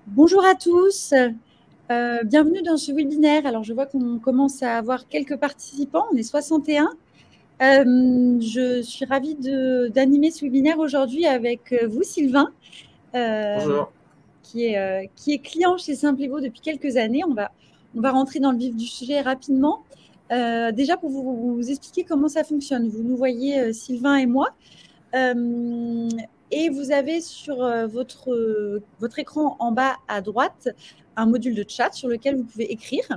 Bonjour à tous, bienvenue dans ce webinaire. Alors, je vois qu'on commence à avoir quelques participants, on est 61. Je suis ravie d'animer ce webinaire aujourd'hui avec vous, Sylvain, Bonjour. qui est client chez Simplévo depuis quelques années. On va rentrer dans le vif du sujet rapidement. Déjà, pour vous expliquer comment ça fonctionne, vous nous voyez, Sylvain et moi. Et vous avez sur votre écran en bas à droite un module de chat sur lequel vous pouvez écrire.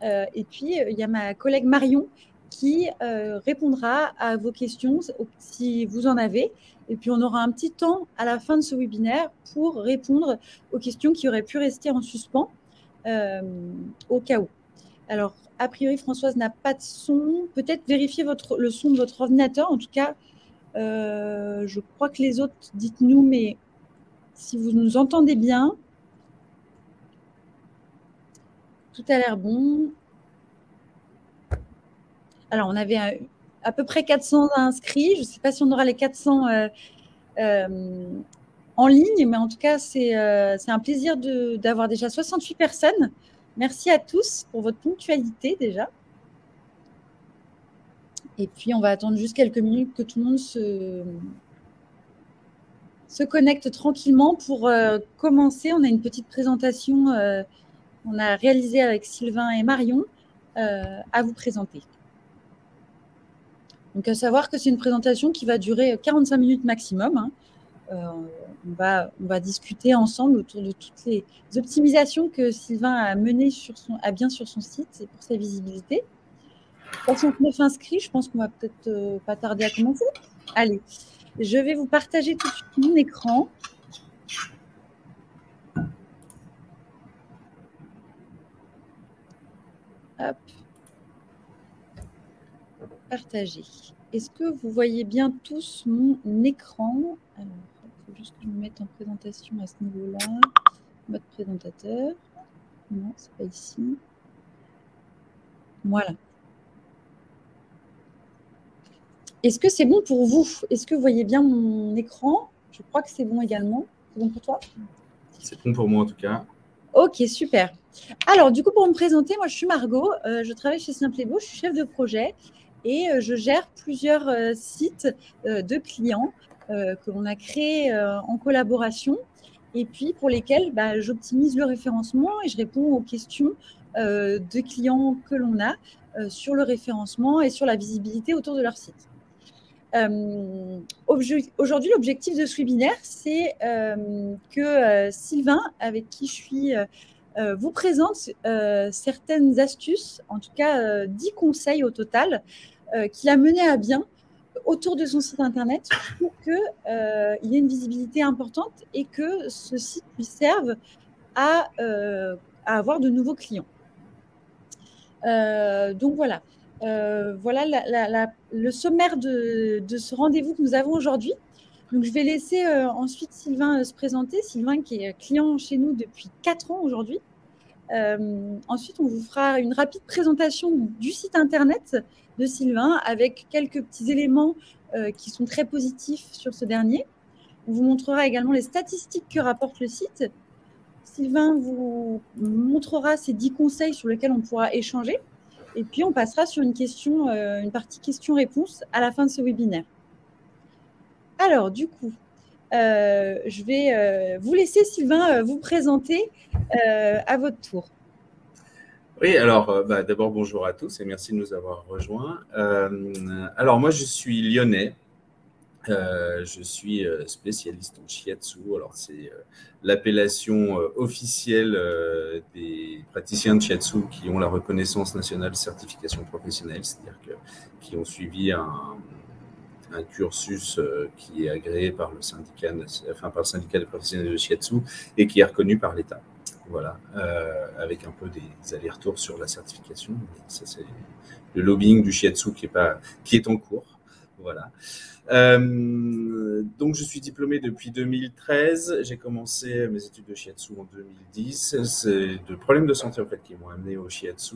Et puis, il y a ma collègue Marion qui répondra à vos questions si vous en avez. Et puis, on aura un petit temps à la fin de ce webinaire pour répondre aux questions qui auraient pu rester en suspens au cas où. Alors, a priori, Françoise n'a pas de son. Peut-être vérifier le son de votre ordinateur. En tout cas, je crois que les autres, dites-nous, mais si vous nous entendez bien, tout a l'air bon. Alors, on avait à peu près 400 inscrits. Je ne sais pas si on aura les 400 en ligne, mais en tout cas, c'est un plaisir d'avoir déjà 68 personnes. Merci à tous pour votre ponctualité déjà. Et puis, on va attendre juste quelques minutes que tout le monde se connecte tranquillement pour commencer. On a une petite présentation on a réalisée avec Sylvain et Marion à vous présenter. Donc, à savoir que c'est une présentation qui va durer 45 minutes maximum. Hein. On va discuter ensemble autour de toutes les optimisations que Sylvain a menées bien sur son site et pour sa visibilité. 69 inscrits, je pense qu'on va peut-être pas tarder à commencer. Allez, je vais vous partager tout de suite mon écran. Hop. Partager. Est-ce que vous voyez bien tous mon écran? Alors, il faut juste que je me mette en présentation à ce niveau-là. Mode présentateur. Non, c'est pas ici. Voilà. Est-ce que c'est bon pour vous? Est-ce que vous voyez bien mon écran? Je crois que c'est bon également. C'est bon pour toi? C'est bon pour moi en tout cas. Ok, super. Alors, du coup, pour me présenter, moi, je suis Margot. Je travaille chez Simplévo. Je suis chef de projet et je gère plusieurs sites de clients que l'on a créés en collaboration et puis pour lesquels j'optimise le référencement et je réponds aux questions de clients que l'on a sur le référencement et sur la visibilité autour de leur site. Aujourd'hui, l'objectif de ce webinaire, c'est que Sylvain, avec qui je suis, vous présente certaines astuces, en tout cas 10 conseils au total, qu'il a mené à bien autour de son site internet pour qu'il y ait une visibilité importante et que ce site lui serve à avoir de nouveaux clients. Donc voilà. Voilà le sommaire de ce rendez-vous que nous avons aujourd'hui. Donc, je vais laisser ensuite Sylvain se présenter. Sylvain qui est client chez nous depuis 4 ans aujourd'hui. Ensuite, on vous fera une rapide présentation du site internet de Sylvain avec quelques petits éléments qui sont très positifs sur ce dernier. On vous montrera également les statistiques que rapporte le site. Sylvain vous montrera ces 10 conseils sur lesquels on pourra échanger. Et puis, on passera sur une partie questions-réponses à la fin de ce webinaire. Alors, du coup, je vais vous laisser, Sylvain, vous présenter à votre tour. Oui, alors d'abord bonjour à tous et merci de nous avoir rejoints. Alors moi je suis lyonnais, je suis spécialiste en shiatsu. Alors c'est l'appellation officielle des praticiens de shiatsu qui ont la reconnaissance nationale de certification professionnelle, c'est-à-dire qui ont suivi un cursus qui est agréé par le syndicat des professionnels de shiatsu et qui est reconnu par l'État. Voilà, avec un peu des allers-retours sur la certification. Ça, c'est le lobbying du shiatsu qui est en cours. Voilà. Donc, je suis diplômé depuis 2013. J'ai commencé mes études de shiatsu en 2010. C'est de problèmes de santé en fait qui m'ont amené au shiatsu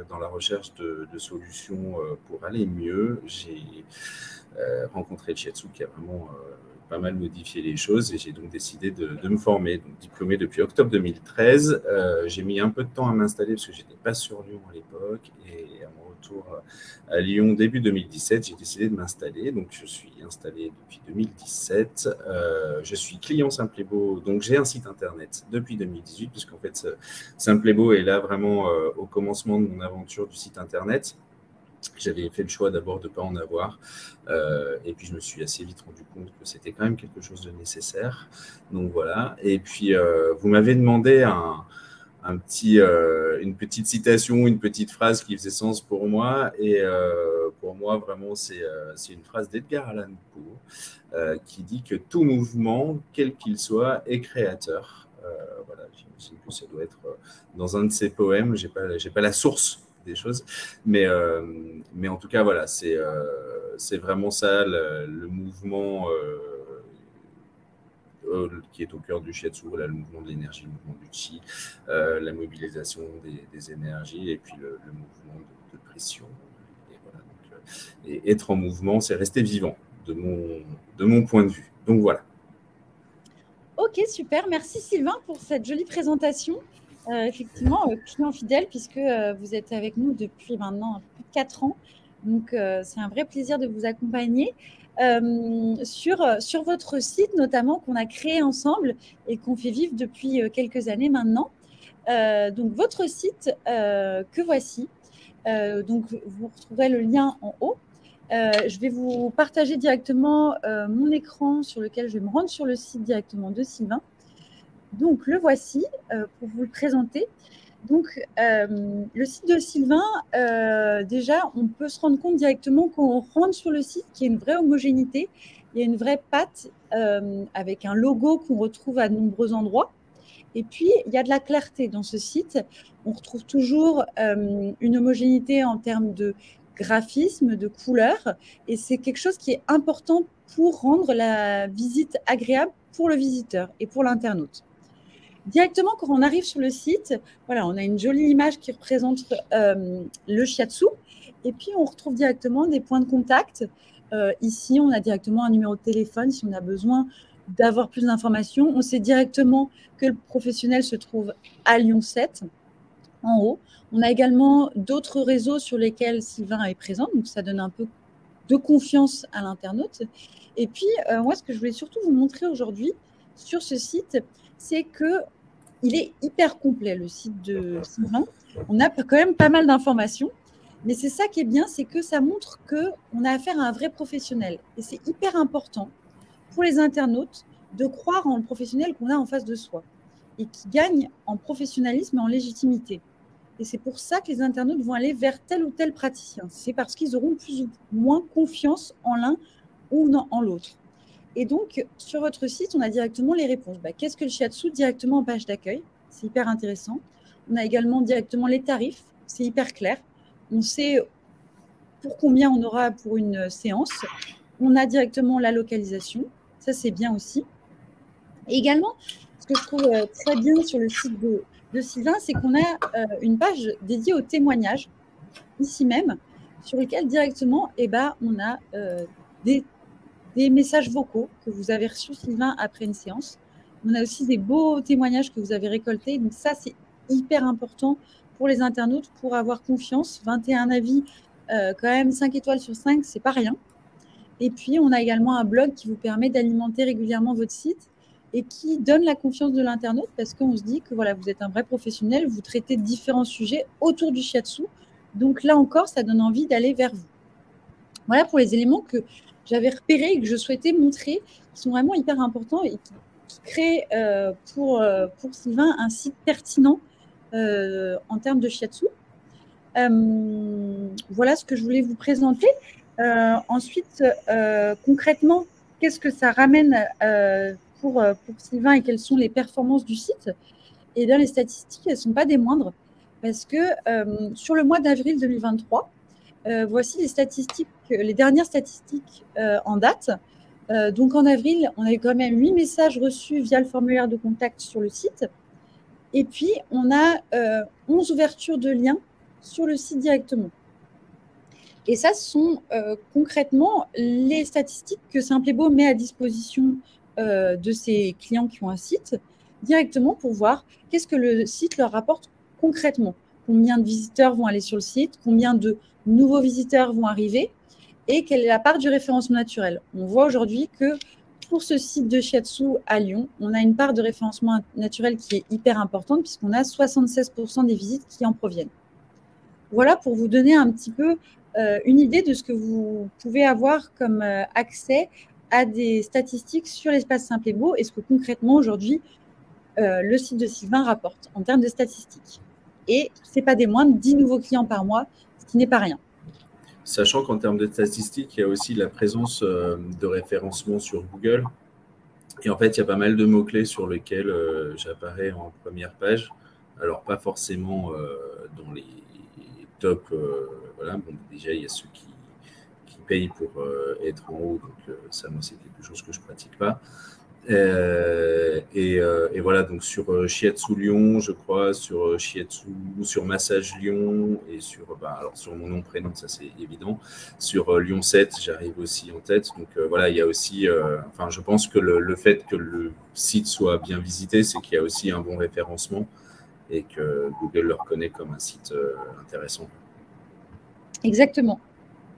dans la recherche de solutions pour aller mieux. J'ai rencontré le shiatsu qui a vraiment pas mal modifié les choses et j'ai donc décidé de me former. Donc, diplômé depuis octobre 2013. J'ai mis un peu de temps à m'installer parce que je n'étais pas sur Lyon à l'époque. Et à mon retour à Lyon début 2017, j'ai décidé de m'installer. Donc, je suis installé depuis 2017. Je suis client Simplébo. Donc, j'ai un site internet depuis 2018 puisqu'en fait, Simplébo est là vraiment au commencement de mon aventure du site internet. J'avais fait le choix d'abord de ne pas en avoir et puis je me suis assez vite rendu compte que c'était quand même quelque chose de nécessaire. Donc voilà. Et puis vous m'avez demandé une petite citation, une petite phrase qui faisait sens pour moi. Et pour moi, vraiment, c'est une phrase d'Edgar Allan Poe qui dit que tout mouvement, quel qu'il soit, est créateur. Voilà, j'imagine que ça doit être dans un de ses poèmes. J'ai pas la source des choses, mais en tout cas, voilà, c'est vraiment ça, le mouvement qui est au cœur du shiatsu, voilà, le mouvement de l'énergie, le mouvement du chi, la mobilisation des énergies et puis le mouvement de pression. Et, voilà, donc, et être en mouvement, c'est rester vivant, de mon point de vue. Donc voilà. Ok, super. Merci Sylvain pour cette jolie présentation. Effectivement, client fidèle, puisque vous êtes avec nous depuis maintenant plus de 4 ans. Donc, c'est un vrai plaisir de vous accompagner sur votre site, notamment, qu'on a créé ensemble et qu'on fait vivre depuis quelques années maintenant. Donc, votre site que voici. Donc, vous retrouverez le lien en haut. Je vais vous partager directement mon écran sur lequel je vais me rendre sur le site directement de Sylvain. Donc, le voici pour vous le présenter. Donc, le site de Sylvain, déjà, on peut se rendre compte directement quand on rentre sur le site qu'il y a une vraie homogénéité, il y a une vraie patte avec un logo qu'on retrouve à de nombreux endroits. Et puis, il y a de la clarté dans ce site. On retrouve toujours une homogénéité en termes de graphisme, de couleurs. Et c'est quelque chose qui est important pour rendre la visite agréable pour le visiteur et pour l'internaute. Directement, quand on arrive sur le site, voilà, on a une jolie image qui représente le shiatsu. Et puis, on retrouve directement des points de contact. Ici, on a directement un numéro de téléphone si on a besoin d'avoir plus d'informations. On sait directement que le professionnel se trouve à Lyon 7, en haut. On a également d'autres réseaux sur lesquels Sylvain est présent. Donc, ça donne un peu de confiance à l'internaute. Et puis, moi, ce que je voulais surtout vous montrer aujourd'hui sur ce site, c'est qu'il est hyper complet, le site de Sylvain. On a quand même pas mal d'informations. Mais c'est ça qui est bien, c'est que ça montre qu'on a affaire à un vrai professionnel. Et c'est hyper important pour les internautes de croire en le professionnel qu'on a en face de soi et qui gagne en professionnalisme et en légitimité. Et c'est pour ça que les internautes vont aller vers tel ou tel praticien. C'est parce qu'ils auront plus ou moins confiance en l'un ou en l'autre. Et donc, sur votre site, on a directement les réponses. Qu'est-ce que le shiatsu directement en page d'accueil? C'est hyper intéressant. On a également directement les tarifs. C'est hyper clair. On sait pour combien on aura pour une séance. On a directement la localisation. Ça, c'est bien aussi. Et également, ce que je trouve très bien sur le site de Sylvain, c'est qu'on a une page dédiée aux témoignages, ici même, sur lequel directement, on a des messages vocaux que vous avez reçus, Sylvain, après une séance. On a aussi des beaux témoignages que vous avez récoltés. Donc ça, c'est hyper important pour les internautes pour avoir confiance. 21 avis, quand même 5 étoiles sur 5, c'est pas rien. Et puis, on a également un blog qui vous permet d'alimenter régulièrement votre site et qui donne la confiance de l'internaute parce qu'on se dit que voilà, vous êtes un vrai professionnel, vous traitez de différents sujets autour du shiatsu. Donc là encore, ça donne envie d'aller vers vous. Voilà pour les éléments que j'avais repérés et que je souhaitais montrer, qui sont vraiment hyper importants et qui créent pour Sylvain un site pertinent en termes de shiatsu. Voilà ce que je voulais vous présenter. Ensuite, concrètement, qu'est-ce que ça ramène pour Sylvain et quelles sont les performances du site? Eh bien, les statistiques, elles ne sont pas des moindres parce que sur le mois d'avril 2023, voici les dernières statistiques en date. Donc, en avril, on a eu quand même 8 messages reçus via le formulaire de contact sur le site. Et puis, on a 11 ouvertures de liens sur le site directement. Et ça, ce sont concrètement les statistiques que Simplebo met à disposition de ses clients qui ont un site directement pour voir qu'est-ce que le site leur rapporte concrètement. Combien de visiteurs vont aller sur le site, combien de nouveaux visiteurs vont arriver et quelle est la part du référencement naturel. On voit aujourd'hui que pour ce site de Shiatsu à Lyon, on a une part de référencement naturel qui est hyper importante puisqu'on a 76% des visites qui en proviennent. Voilà pour vous donner un petit peu une idée de ce que vous pouvez avoir comme accès à des statistiques sur l'espace Simplebo et ce que concrètement aujourd'hui le site de Sylvain rapporte en termes de statistiques. Et ce n'est pas des moindres, 10 nouveaux clients par mois, ce qui n'est pas rien. Sachant qu'en termes de statistiques, il y a aussi la présence de référencement sur Google. Et en fait, il y a pas mal de mots-clés sur lesquels j'apparais en première page. Alors, pas forcément dans les tops. Voilà. Bon, déjà, il y a ceux qui payent pour être en haut. Donc, ça, moi, c'est quelque chose que je ne pratique pas. Et voilà, donc sur Shiatsu Lyon, je crois, sur Shiatsu, sur Massage Lyon et sur, alors sur mon nom, prénom, ça c'est évident. Sur Lyon 7, j'arrive aussi en tête. Donc voilà, il y a aussi, enfin, je pense que le fait que le site soit bien visité, c'est qu'il y a aussi un bon référencement et que Google le reconnaît comme un site intéressant. Exactement,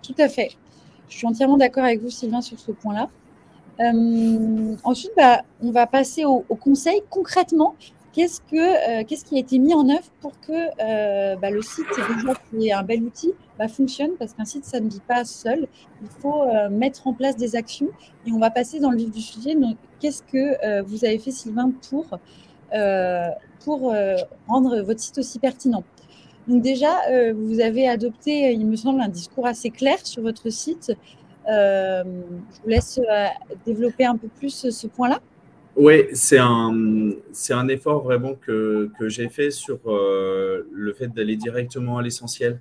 tout à fait. Je suis entièrement d'accord avec vous, Sylvain, sur ce point-là. Ensuite, on va passer au conseil. Concrètement, qu'est-ce qui a été mis en œuvre pour que le site, déjà, qui est un bel outil, fonctionne? Parce qu'un site, ça ne vit pas seul. Il faut mettre en place des actions. Et on va passer dans le vif du sujet. Donc, qu'est-ce que vous avez fait, Sylvain, pour rendre votre site aussi pertinent? Donc déjà, vous avez adopté, il me semble, un discours assez clair sur votre site. Je vous laisse développer un peu plus ce point-là. Oui, c'est un effort vraiment que j'ai fait sur le fait d'aller directement à l'essentiel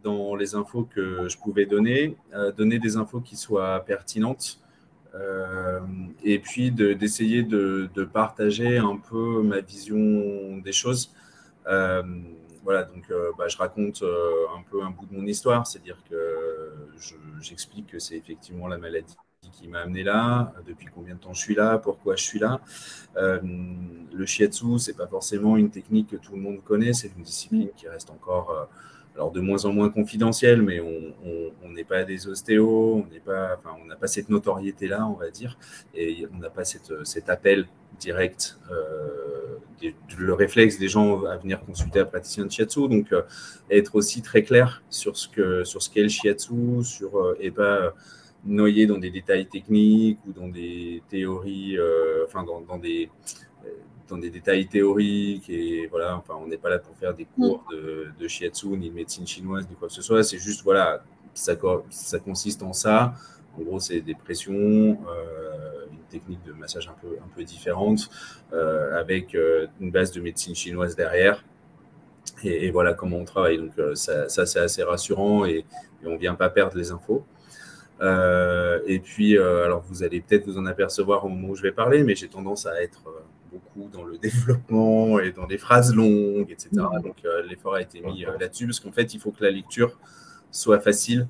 dans les infos que je pouvais donner des infos qui soient pertinentes et puis d'essayer de partager un peu ma vision des choses. Voilà, donc je raconte un peu un bout de mon histoire, c'est-à-dire que j'explique que c'est effectivement la maladie qui m'a amené là, depuis combien de temps je suis là, pourquoi je suis là. Le shiatsu, c'est pas forcément une technique que tout le monde connaît, c'est une discipline qui reste encore alors de moins en moins confidentielle, mais on n'est pas des ostéos, on n'a pas cette notoriété-là, on va dire, et on n'a pas cet appel direct, le réflexe des gens à venir consulter un praticien de shiatsu. Donc, être aussi très clair sur ce qu'est le shiatsu, et pas noyer dans des détails techniques ou dans des théories, dans des détails théoriques. Et voilà, enfin, on n'est pas là pour faire des cours de shiatsu, ni de médecine chinoise, ni quoi que ce soit. C'est juste, voilà, ça consiste en ça. En gros, c'est des pressions, une technique de massage un peu différente, avec une base de médecine chinoise derrière. Et voilà comment on travaille. Donc, ça c'est assez rassurant et on ne vient pas perdre les infos. Et puis, alors vous allez peut-être vous en apercevoir au moment où je vais parler, mais j'ai tendance à être beaucoup dans le développement et dans des phrases longues, etc. Donc, l'effort a été mis là-dessus parce qu'en fait, il faut que la lecture soit facile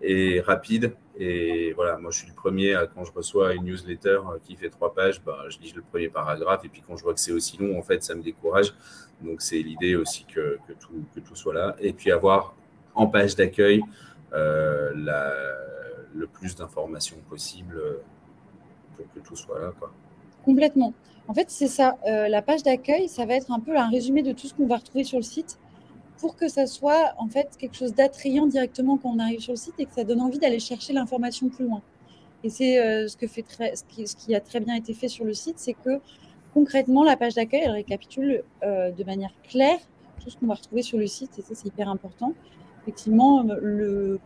et rapide. Et voilà, moi, je suis le premier, quand je reçois une newsletter qui fait 3 pages, je lis le premier paragraphe. Et puis, quand je vois que c'est aussi long, en fait, ça me décourage. Donc, c'est l'idée aussi que tout soit là. Et puis, avoir en page d'accueil le plus d'informations possible pour que tout soit là, quoi. Complètement. En fait, c'est ça. La page d'accueil, ça va être un peu un résumé de tout ce qu'on va retrouver sur le site pour que ça soit en fait quelque chose d'attrayant directement quand on arrive sur le site et que ça donne envie d'aller chercher l'information plus loin. Et c'est ce qui a très bien été fait sur le site, c'est que concrètement, la page d'accueil, elle récapitule de manière claire tout ce qu'on va retrouver sur le site et ça, c'est hyper important. Effectivement, le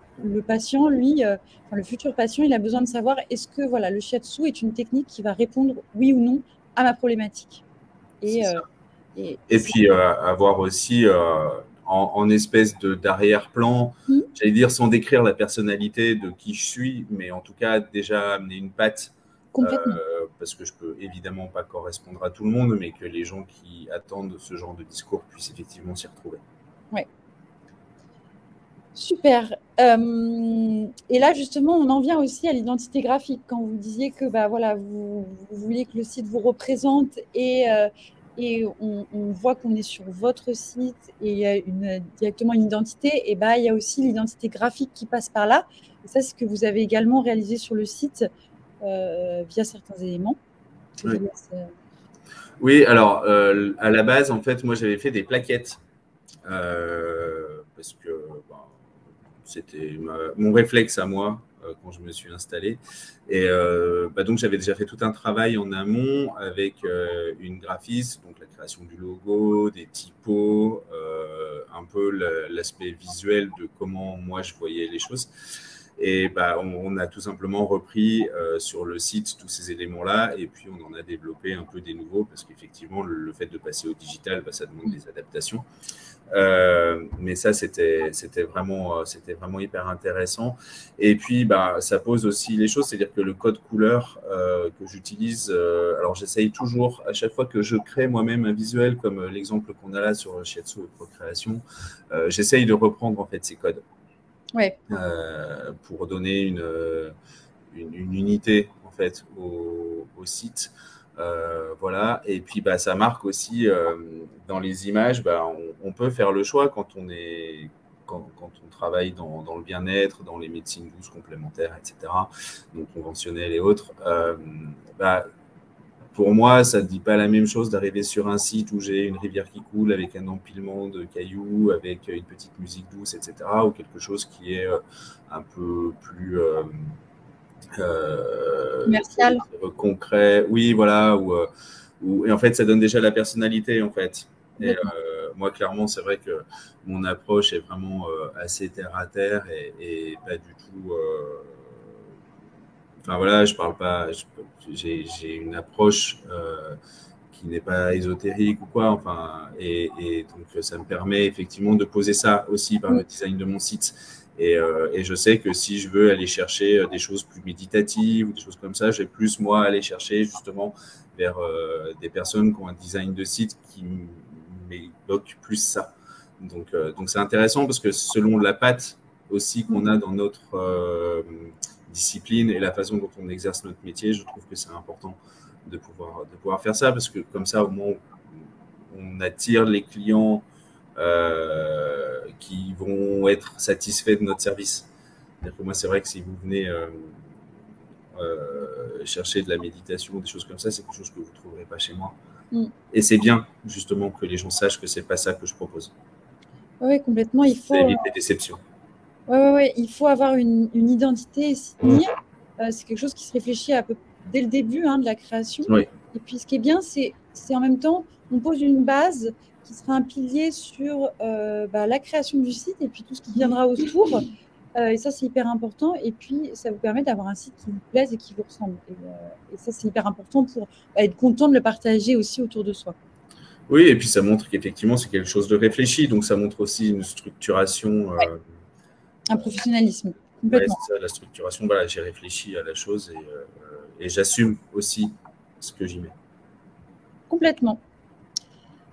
patient, lui, le futur patient, il a besoin de savoir est-ce que voilà, le shiatsu est une technique qui va répondre oui ou non à ma problématique. Et puis avoir aussi en espèce d'arrière-plan, j'allais dire sans décrire la personnalité de qui je suis, mais en tout cas déjà amener une patte. Parce que je peux évidemment pas correspondre à tout le monde, mais que les gens qui attendent ce genre de discours puissent effectivement s'y retrouver. Ouais. Super. Et là, justement, on en vient aussi à l'identité graphique. Quand vous disiez que bah, voilà, vous vouliez que le site vous représente et on voit qu'on est sur votre site et il y a directement une identité, et bah, il y a aussi l'identité graphique qui passe par là. Et ça, c'est ce que vous avez également réalisé sur le site via certains éléments. Oui, oui, alors à la base, en fait, moi j'avais fait des plaquettes parce que c'était mon réflexe à moi quand je me suis installé. Et donc j'avais déjà fait tout un travail en amont avec une graphiste, donc la création du logo, des typos, un peu l'aspect visuel de comment moi je voyais les choses. Et on a tout simplement repris sur le site tous ces éléments-là et puis on en a développé un peu des nouveaux parce qu'effectivement, le fait de passer au digital, ça demande des adaptations. Mais ça, c'était vraiment hyper intéressant. Et puis, ça pose aussi les choses, c'est-à-dire que le code couleur que j'utilise, alors j'essaye toujours, à chaque fois que je crée moi-même un visuel, comme l'exemple qu'on a là sur Shiatsu et Procréation, j'essaye de reprendre en fait ces codes. Ouais. Pour donner une unité en fait au site. Voilà. Et puis ça marque aussi dans les images, on peut faire le choix quand on travaille dans le bien-être, dans les médecines douces complémentaires, etc., donc conventionnelles et autres. Pour moi, ça ne dit pas la même chose d'arriver sur un site où j'ai une rivière qui coule avec un empilement de cailloux, avec une petite musique douce, etc., ou quelque chose qui est un peu plus commercial. Concret. Oui, voilà. Et en fait, ça donne déjà la personnalité, en fait. Et moi, clairement, c'est vrai que mon approche est vraiment assez terre à terre et pas du tout. Enfin voilà, je parle pas. J'ai une approche qui n'est pas ésotérique ou quoi. Enfin, et donc ça me permet effectivement de poser ça aussi par le design de mon site. Et je sais que si je veux aller chercher des choses plus méditatives ou des choses comme ça, je vais plus moi aller chercher justement vers des personnes qui ont un design de site qui m'évoque plus ça. Donc c'est intéressant parce que selon la patte aussi qu'on a dans notre discipline et la façon dont on exerce notre métier, je trouve que c'est important de pouvoir faire ça parce que comme ça, au moins, on attire les clients qui vont être satisfaits de notre service. C'est-à-dire que moi, c'est vrai que si vous venez chercher de la méditation ou des choses comme ça, c'est quelque chose que vous ne trouverez pas chez moi. Et c'est bien, justement, que les gens sachent que ce n'est pas ça que je propose. Oui, complètement. Il faut éviter les déceptions. Ouais, il faut avoir une identité et s'y tenir. C'est quelque chose qui se réfléchit dès le début de la création. Oui. Et puis, ce qui est bien, c'est en même temps, on pose une base qui sera un pilier sur la création du site et puis tout ce qui viendra autour. Et ça, c'est hyper important. Et puis, ça vous permet d'avoir un site qui vous plaise et qui vous ressemble. Et ça, c'est hyper important pour être content de le partager aussi autour de soi. Oui, et puis ça montre qu'effectivement, c'est quelque chose de réfléchi. Donc, ça montre aussi une structuration. Un professionnalisme, complètement. Ouais, c'est ça, la structuration. Voilà, j'ai réfléchi à la chose et j'assume aussi ce que j'y mets. Complètement.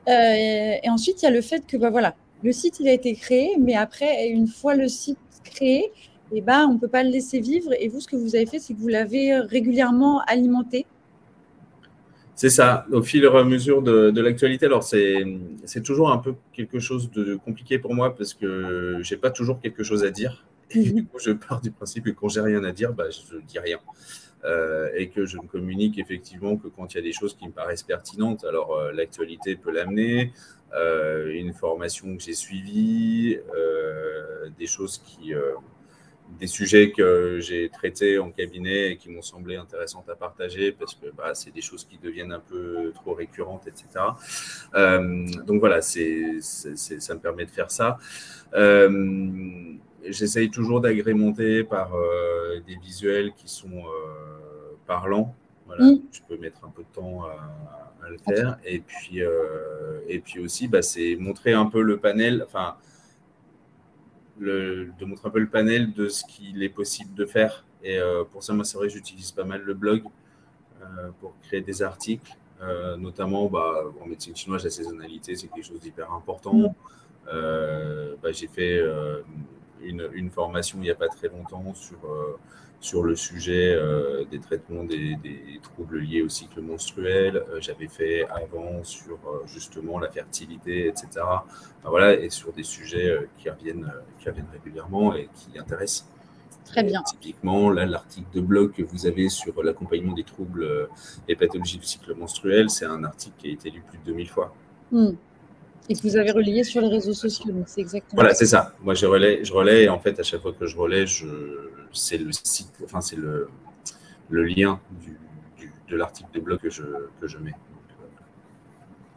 Et ensuite, il y a le fait que le site il a été créé, mais après, une fois le site créé, on ne peut pas le laisser vivre. Et vous, ce que vous avez fait, c'est que vous l'avez régulièrement alimenté. C'est ça, au fil et à mesure de l'actualité. Alors, c'est toujours un peu quelque chose de compliqué pour moi parce que je n'ai pas toujours quelque chose à dire. Et du coup, je pars du principe que quand j'ai rien à dire, je ne dis rien. Et que je ne communique effectivement que quand il y a des choses qui me paraissent pertinentes. Alors, l'actualité peut l'amener, une formation que j'ai suivie, des choses des sujets que j'ai traités en cabinet et qui m'ont semblé intéressantes à partager parce que c'est des choses qui deviennent un peu trop récurrentes, etc. Donc voilà, ça me permet de faire ça. J'essaye toujours d'agrémenter par des visuels qui sont parlants. Voilà, je peux mettre un peu de temps à le faire. Et puis aussi, c'est montrer un peu le panel, enfin, de montrer un peu le panel de ce qu'il est possible de faire. Et pour ça, moi, c'est vrai que j'utilise pas mal le blog pour créer des articles. Notamment, en médecine chinoise, la saisonnalité, c'est quelque chose d'hyper important. J'ai fait une formation il n'y a pas très longtemps sur le sujet des traitements des troubles liés au cycle menstruel. J'avais fait avant sur justement la fertilité, etc. Enfin, voilà, et sur des sujets qui reviennent régulièrement et qui intéressent. Très bien. Typiquement, là, l'article de blog que vous avez sur l'accompagnement des troubles et pathologies du cycle menstruel, c'est un article qui a été lu plus de 2000 fois. Et que vous avez relayé sur les réseaux sociaux, donc c'est exactement voilà, c'est ça. Moi, je relais, et en fait, à chaque fois que je relais, c'est le site, enfin, c'est le lien de l'article de blog que je mets.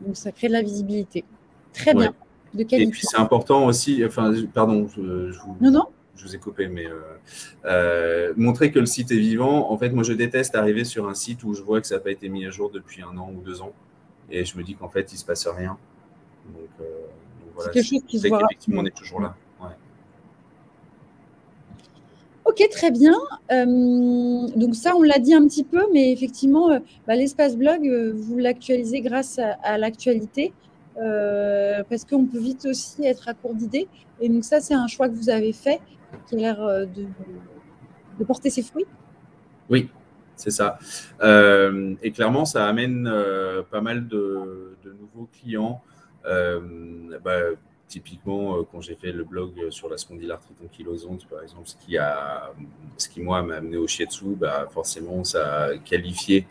Donc, ça crée de la visibilité. Très bien, de qualité. Et puis, c'est important aussi, enfin, pardon, je vous ai coupé, mais montrer que le site est vivant. En fait, moi, je déteste arriver sur un site où je vois que ça n'a pas été mis à jour depuis 1 an ou 2 ans. Et je me dis qu'en fait, il ne se passe rien. Donc voilà, c'est quelque chose qui se voit. Effectivement, on est toujours là. Ouais. Ok, très bien. Donc ça, on l'a dit un petit peu, mais effectivement, l'espace blog, vous l'actualisez grâce à l'actualité, parce qu'on peut vite aussi être à court d'idées. Et donc ça, c'est un choix que vous avez fait, qui a l'air de porter ses fruits. Oui, c'est ça. Et clairement, ça amène pas mal de nouveaux clients. Typiquement, quand j'ai fait le blog sur la spondylarthrite ankylosante, par exemple, ce qui moi, m'a amené au shiatsu, forcément, ça a qualifié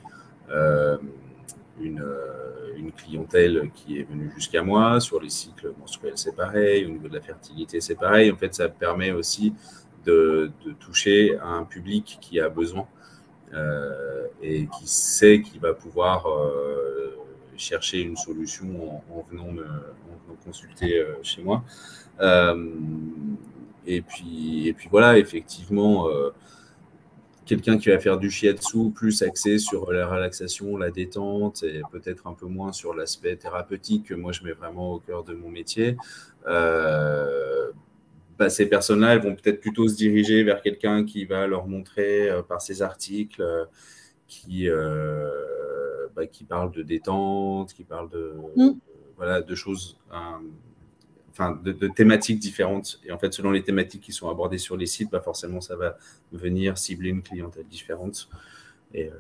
une clientèle qui est venue jusqu'à moi. Sur les cycles menstruels, c'est pareil. Au niveau de la fertilité, c'est pareil. En fait, ça permet aussi de toucher à un public qui a besoin et qui sait qu'il va pouvoir chercher une solution en venant consulter chez moi. Et puis voilà, effectivement, quelqu'un qui va faire du shiatsu plus axé sur la relaxation, la détente et peut-être un peu moins sur l'aspect thérapeutique que moi je mets vraiment au cœur de mon métier. Ces personnes-là, elles vont peut-être plutôt se diriger vers quelqu'un qui va leur montrer par ses articles qui parle de détente, qui parle de choses, de thématiques différentes. Et en fait, selon les thématiques qui sont abordées sur les sites, forcément, ça va venir cibler une clientèle différente. Et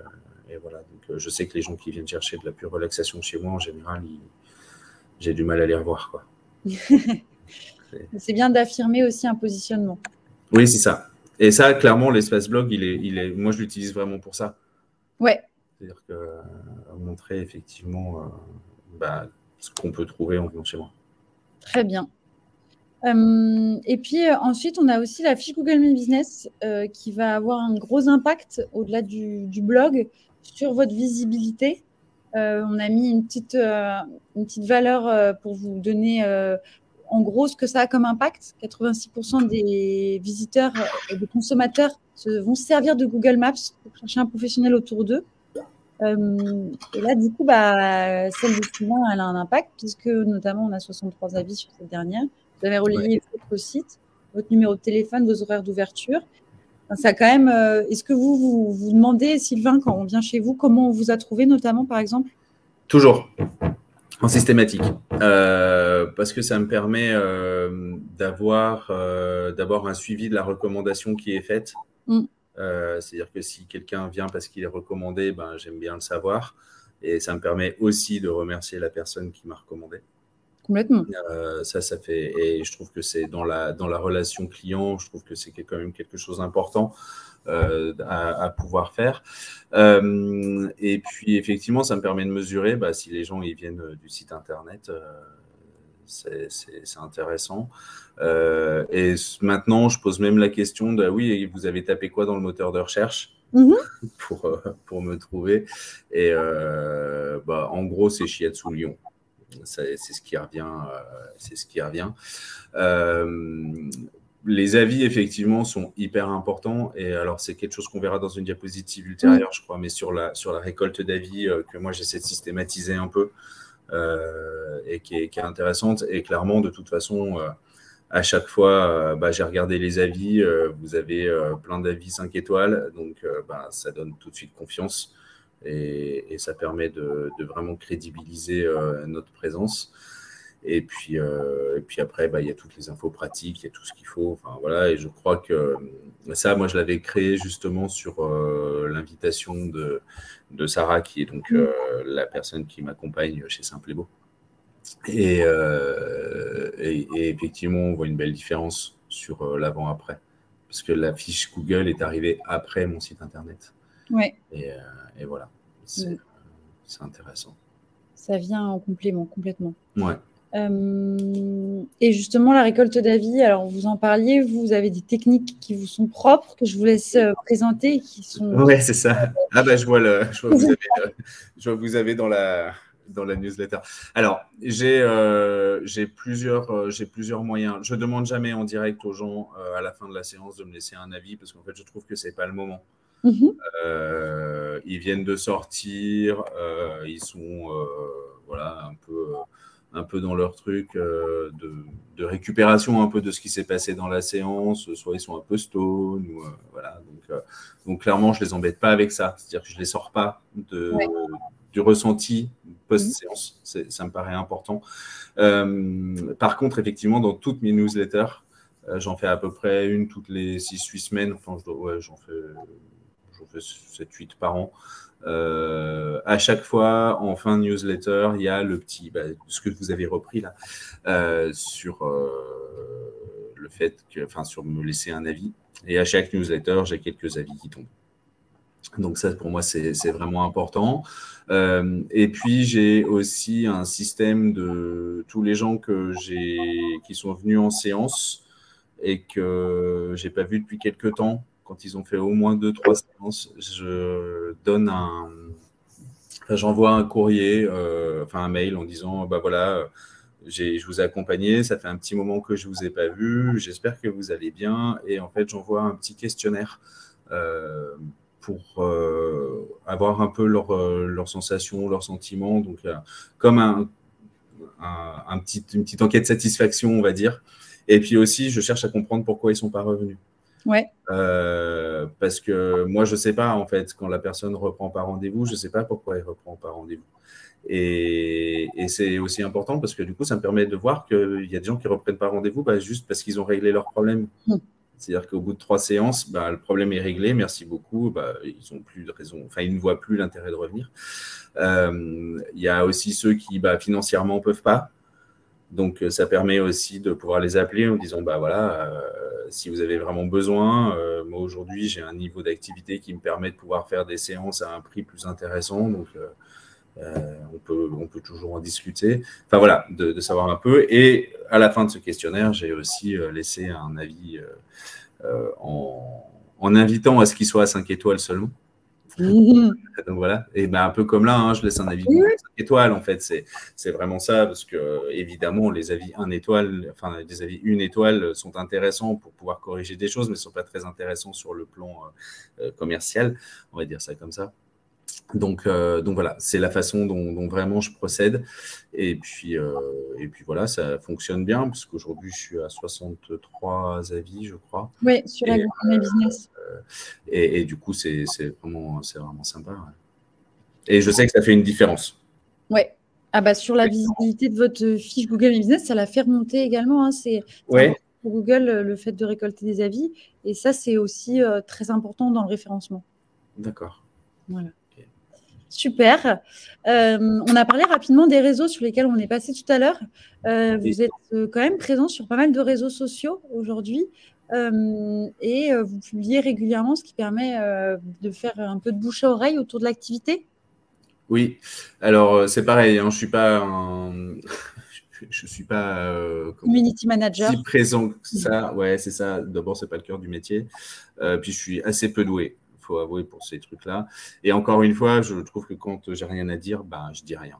voilà, donc je sais que les gens qui viennent chercher de la pure relaxation chez moi, en général, j'ai du mal à les revoir, quoi. C'est bien d'affirmer aussi un positionnement. Oui, c'est ça. Et ça, clairement, l'espace blog, moi, je l'utilise vraiment pour ça. Ouais. C'est-à-dire montrer effectivement ce qu'on peut trouver en venant chez moi. Très bien. Et puis ensuite, on a aussi la fiche Google My Business qui va avoir un gros impact au-delà du blog sur votre visibilité. On a mis une petite valeur pour vous donner en gros ce que ça a comme impact. 86% des visiteurs et des consommateurs vont se servir de Google Maps pour chercher un professionnel autour d'eux. Et là, du coup, celle de Sylvain, elle a un impact puisque notamment, on a 63 avis sur cette dernière. Vous avez relayé votre site, votre numéro de téléphone, vos horaires d'ouverture. Ça quand même. Est-ce que vous demandez, Sylvain, quand on vient chez vous, comment on vous a trouvé, notamment, par exemple? Toujours en systématique, parce que ça me permet d'avoir d'abord un suivi de la recommandation qui est faite. C'est-à-dire que si quelqu'un vient parce qu'il est recommandé, j'aime bien le savoir. Et ça me permet aussi de remercier la personne qui m'a recommandé. Complètement. Ça fait, et je trouve que c'est dans la relation client, je trouve que c'est quand même quelque chose d'important à pouvoir faire. Et puis effectivement, ça me permet de mesurer si les gens ils viennent du site internet. C'est intéressant. Et maintenant, je pose même la question de oui, vous avez tapé quoi dans le moteur de recherche pour me trouver. Et en gros, c'est Shiatsu Lyon. C'est ce qui revient. Les avis, effectivement, sont hyper importants. Et alors, c'est quelque chose qu'on verra dans une diapositive ultérieure, je crois, mais sur la récolte d'avis que moi, j'essaie de systématiser un peu et qui est intéressante. Et clairement, de toute façon, à chaque fois, j'ai regardé les avis. Vous avez plein d'avis 5 étoiles. Donc, ça donne tout de suite confiance. Et ça permet de vraiment crédibiliser notre présence. Et puis après, bah, il y a toutes les infos pratiques, il y a tout ce qu'il faut. Enfin, voilà, et je crois que ça, moi, je l'avais créé justement sur l'invitation de Sarah, qui est donc la personne qui m'accompagne chez Simple et Beau. Et effectivement, on voit une belle différence sur l'avant-après. Parce que la fiche Google est arrivée après mon site internet. Ouais. Et voilà, c'est intéressant. Ça vient en complément, complètement. Ouais. Et justement, la récolte d'avis, alors vous en parliez, vous avez des techniques qui vous sont propres, que je vous laisse présenter. Oui, c'est ça. Ah bah, je vois que vous avez dans la newsletter. Alors, j'ai plusieurs moyens. Je ne demande jamais en direct aux gens à la fin de la séance de me laisser un avis parce qu'en fait, je trouve que ce n'est pas le moment. Ils viennent de sortir, ils sont voilà, un peu dans leur truc de récupération un peu de ce qui s'est passé dans la séance, soit ils sont un peu stone, ou, voilà. Donc clairement, je les embête pas avec ça. C'est-à-dire que je les sors pas du ressenti post-séance. Ça me paraît important. Par contre, effectivement, dans toutes mes newsletters, j'en fais à peu près une toutes les 6-8 semaines. Enfin, j'en fais 7-8 par an. À chaque fois, en fin de newsletter, il y a le petit, ce que vous avez repris là, sur le fait que, enfin, sur me laisser un avis. Et à chaque newsletter, j'ai quelques avis qui tombent. Donc ça, pour moi, c'est vraiment important. Et puis, j'ai aussi un système de tous les gens qui sont venus en séance et que j'ai pas vu depuis quelques temps. Quand ils ont fait au moins 2-3 séances, j'envoie un courrier, enfin un mail en disant, bah voilà, je vous ai accompagné, ça fait un petit moment que je vous ai pas vu, j'espère que vous allez bien. Et en fait, j'envoie un petit questionnaire pour avoir un peu leurs sensations, leurs sentiments. Donc, comme une petite enquête de satisfaction, on va dire. Et puis aussi, je cherche à comprendre pourquoi ils ne sont pas revenus. Ouais. Parce que moi, je ne sais pas, en fait, quand la personne ne reprend pas rendez-vous, je ne sais pas pourquoi elle ne reprend pas rendez-vous. Et c'est aussi important parce que du coup, ça me permet de voir qu'il y a des gens qui ne reprennent pas rendez-vous juste parce qu'ils ont réglé leurs problèmes. C'est-à-dire qu'au bout de 3 séances, le problème est réglé, merci beaucoup, ils n'ont plus de raison, enfin, ils ne voient plus l'intérêt de revenir. Il y a aussi ceux qui, financièrement, ne peuvent pas. Donc, ça permet aussi de pouvoir les appeler en disant, voilà, si vous avez vraiment besoin, moi, aujourd'hui, j'ai un niveau d'activité qui me permet de pouvoir faire des séances à un prix plus intéressant. Donc, on peut toujours en discuter. Enfin, voilà, de savoir un peu. Et à la fin de ce questionnaire, j'ai aussi laissé un avis en invitant à ce qu'il soit à 5 étoiles seulement. Donc voilà, et un peu comme là, je laisse un avis 5 étoiles, en fait, c'est vraiment ça, parce que évidemment, les avis 1 étoile, enfin, les avis 1 étoile sont intéressants pour pouvoir corriger des choses, mais ne sont pas très intéressants sur le plan commercial, on va dire ça comme ça. Donc voilà, c'est la façon dont vraiment je procède. Et puis voilà, ça fonctionne bien, parce qu'aujourd'hui, je suis à 63 avis, je crois. Oui, sur la Google Business. Et du coup, c'est vraiment sympa. Ouais. Et je sais que ça fait une différence. Oui. Sur la visibilité de votre fiche Google Business, ça la fait remonter également. C'est pour Google le fait de récolter des avis. Et ça, c'est aussi très important dans le référencement. D'accord. Voilà. Okay. Super. On a parlé rapidement des réseaux sur lesquels on est passé tout à l'heure. Vous êtes quand même présent sur pas mal de réseaux sociaux aujourd'hui. Et vous publiez régulièrement, ce qui permet de faire un peu de bouche à oreille autour de l'activité. Oui, alors c'est pareil, je suis pas community manager. Si présent que ça. Ouais, c'est ça. D'abord, c'est pas le cœur du métier. Puis je suis assez peu doué, il faut avouer, pour ces trucs-là. Et encore une fois, je trouve que quand j'ai rien à dire, je dis rien.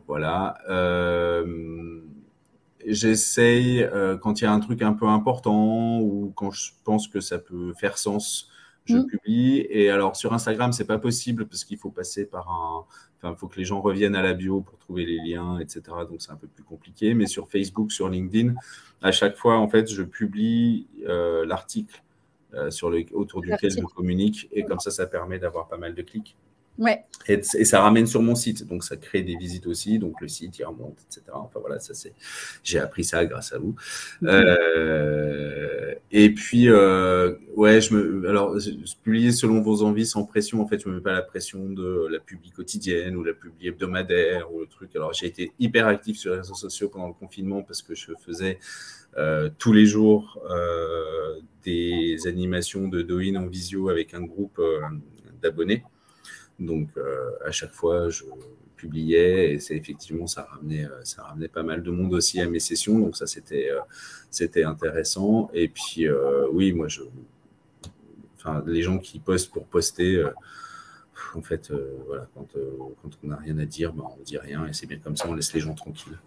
Voilà. J'essaye quand il y a un truc un peu important ou quand je pense que ça peut faire sens, je publie. Et alors, sur Instagram, c'est pas possible parce qu'il faut passer par il faut que les gens reviennent à la bio pour trouver les liens, etc. Donc, c'est un peu plus compliqué. Mais sur Facebook, sur LinkedIn, à chaque fois, en fait, je publie l'article autour duquel je communique. Et comme ça permet d'avoir pas mal de clics. Ouais. Et ça ramène sur mon site, donc ça crée des visites aussi, donc le site il remonte, etc. Enfin voilà, j'ai appris ça grâce à vous. Et puis ouais, alors je publier selon vos envies sans pression. En fait, je me mets pas la pression de la publi quotidienne ou la publi hebdomadaire ou le truc. Alors j'ai été hyper actif sur les réseaux sociaux pendant le confinement parce que je faisais tous les jours des animations de Douyin en visio avec un groupe d'abonnés. Donc, à chaque fois, je publiais et effectivement, ça ramenait pas mal de monde aussi à mes sessions. Donc, ça, c'était intéressant. Et puis, oui, moi, les gens qui postent pour poster, en fait, voilà, quand on n'a rien à dire, ben, on ne dit rien et c'est bien comme ça, on laisse les gens tranquilles.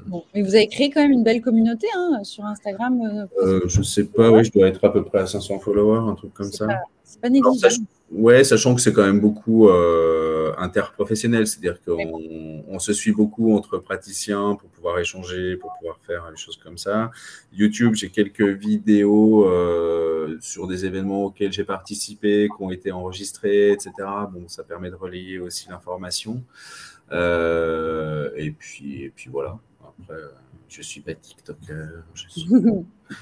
Bon, mais vous avez créé quand même une belle communauté hein, sur Instagram. Je sais pas, oui, je dois être à peu près à 500 followers, un truc comme ça. C'est pas négligeable. Ouais, sachant que c'est quand même beaucoup interprofessionnel, c'est-à-dire qu'on se suit beaucoup entre praticiens pour pouvoir échanger, pour pouvoir faire des choses comme ça. YouTube, j'ai quelques vidéos sur des événements auxquels j'ai participé, qui ont été enregistrés, etc. Bon, ça permet de relayer aussi l'information. Et puis voilà. Après, je suis pas TikToker.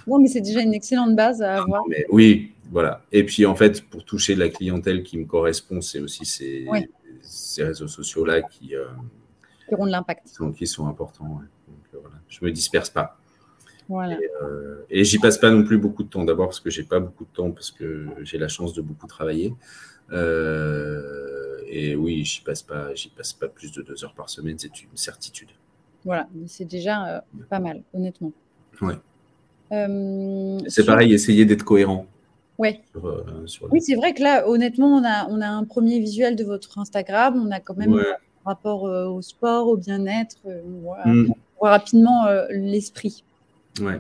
Non, mais c'est déjà une excellente base à avoir. Mais oui, voilà. Et puis, en fait, pour toucher la clientèle qui me correspond, c'est aussi ces réseaux sociaux-là qui auront de l'impact. Qui sont importants. Ouais. Donc, voilà. Je me disperse pas. Voilà. Et j'y passe pas non plus beaucoup de temps. D'abord parce que j'ai pas beaucoup de temps, parce que j'ai la chance de beaucoup travailler. Et oui, j'y passe pas plus de 2 heures par semaine, c'est une certitude. Voilà, c'est déjà pas mal, honnêtement. Ouais. C'est pareil, essayer d'être cohérent. Ouais. Oui, c'est vrai que là, honnêtement, on a un premier visuel de votre Instagram. On a quand même un rapport au sport, au bien-être. On voit rapidement l'esprit. Ouais.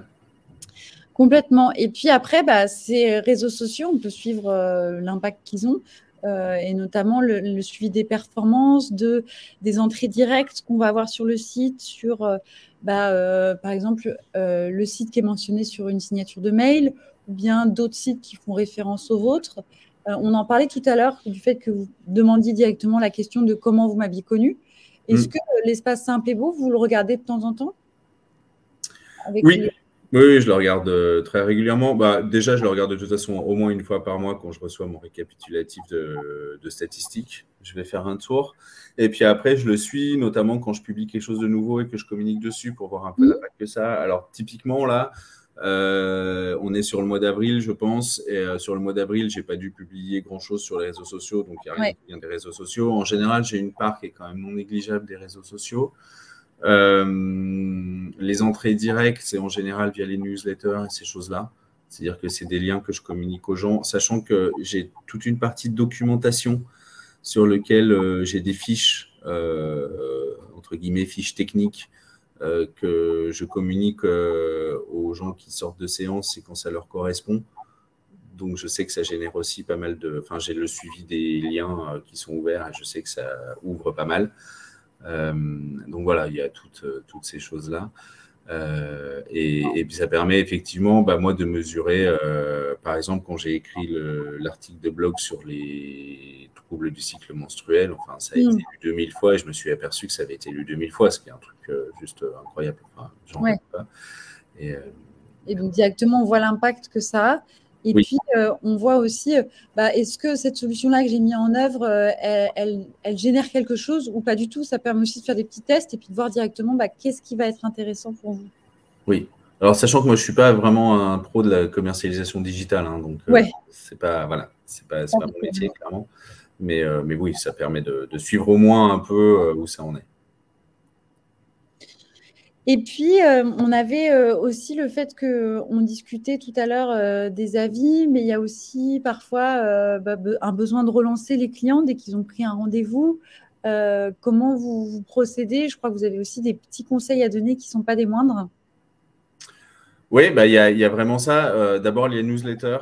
Complètement. Et puis après, ces réseaux sociaux, on peut suivre l'impact qu'ils ont. Et notamment le suivi des performances, des entrées directes qu'on va avoir sur le site, sur par exemple le site qui est mentionné sur une signature de mail, ou bien d'autres sites qui font référence au vôtre. On en parlait tout à l'heure du fait que vous demandiez directement la question de comment vous m'aviez connu. Est-ce que l'espace Simple et Beau, vous le regardez de temps en temps Oui. Oui, je le regarde très régulièrement. Déjà, je le regarde de toute façon au moins une fois par mois quand je reçois mon récapitulatif de statistiques. Je vais faire un tour. Et puis après, je le suis, notamment quand je publie quelque chose de nouveau et que je communique dessus pour voir un peu l'impact que ça a. Alors, typiquement, là, on est sur le mois d'avril, je pense. Et sur le mois d'avril, je n'ai pas dû publier grand-chose sur les réseaux sociaux. Donc, il n'y a rien qui vient des réseaux sociaux. En général, j'ai une part qui est quand même non négligeable des réseaux sociaux. Les entrées directes, c'est en général via les newsletters et ces choses-là. C'est-à-dire que c'est des liens que je communique aux gens, sachant que j'ai toute une partie de documentation sur lequel j'ai des fiches, entre guillemets, fiches techniques que je communique aux gens qui sortent de séance et quand ça leur correspond. Donc, je sais que ça génère aussi pas mal de... Enfin, j'ai le suivi des liens qui sont ouverts et je sais que ça ouvre pas mal. Donc voilà, il y a toutes ces choses-là. Et puis ça permet effectivement, moi, de mesurer, par exemple, quand j'ai écrit l'article de blog sur les troubles du cycle menstruel, enfin, ça a été lu 2000 fois et je me suis aperçu que ça avait été lu 2000 fois, ce qui est un truc juste incroyable. Enfin, j'en reviens pas. Et donc, directement, on voit l'impact que ça a. Et puis, on voit aussi, est-ce que cette solution-là que j'ai mis en œuvre, elle génère quelque chose ou pas du tout? Ça permet aussi de faire des petits tests et puis de voir directement qu'est-ce qui va être intéressant pour vous. Oui. Alors, sachant que moi, je ne suis pas vraiment un pro de la commercialisation digitale. Hein, donc, c'est pas mon métier, clairement. Mais oui, ça permet de suivre au moins un peu où ça en est. Et puis, on avait aussi le fait qu'on discutait tout à l'heure des avis, mais il y a aussi parfois un besoin de relancer les clients dès qu'ils ont pris un rendez-vous. Comment vous procédez? Je crois que vous avez aussi des petits conseils à donner qui ne sont pas des moindres. Oui, il y a vraiment ça. D'abord, les newsletters.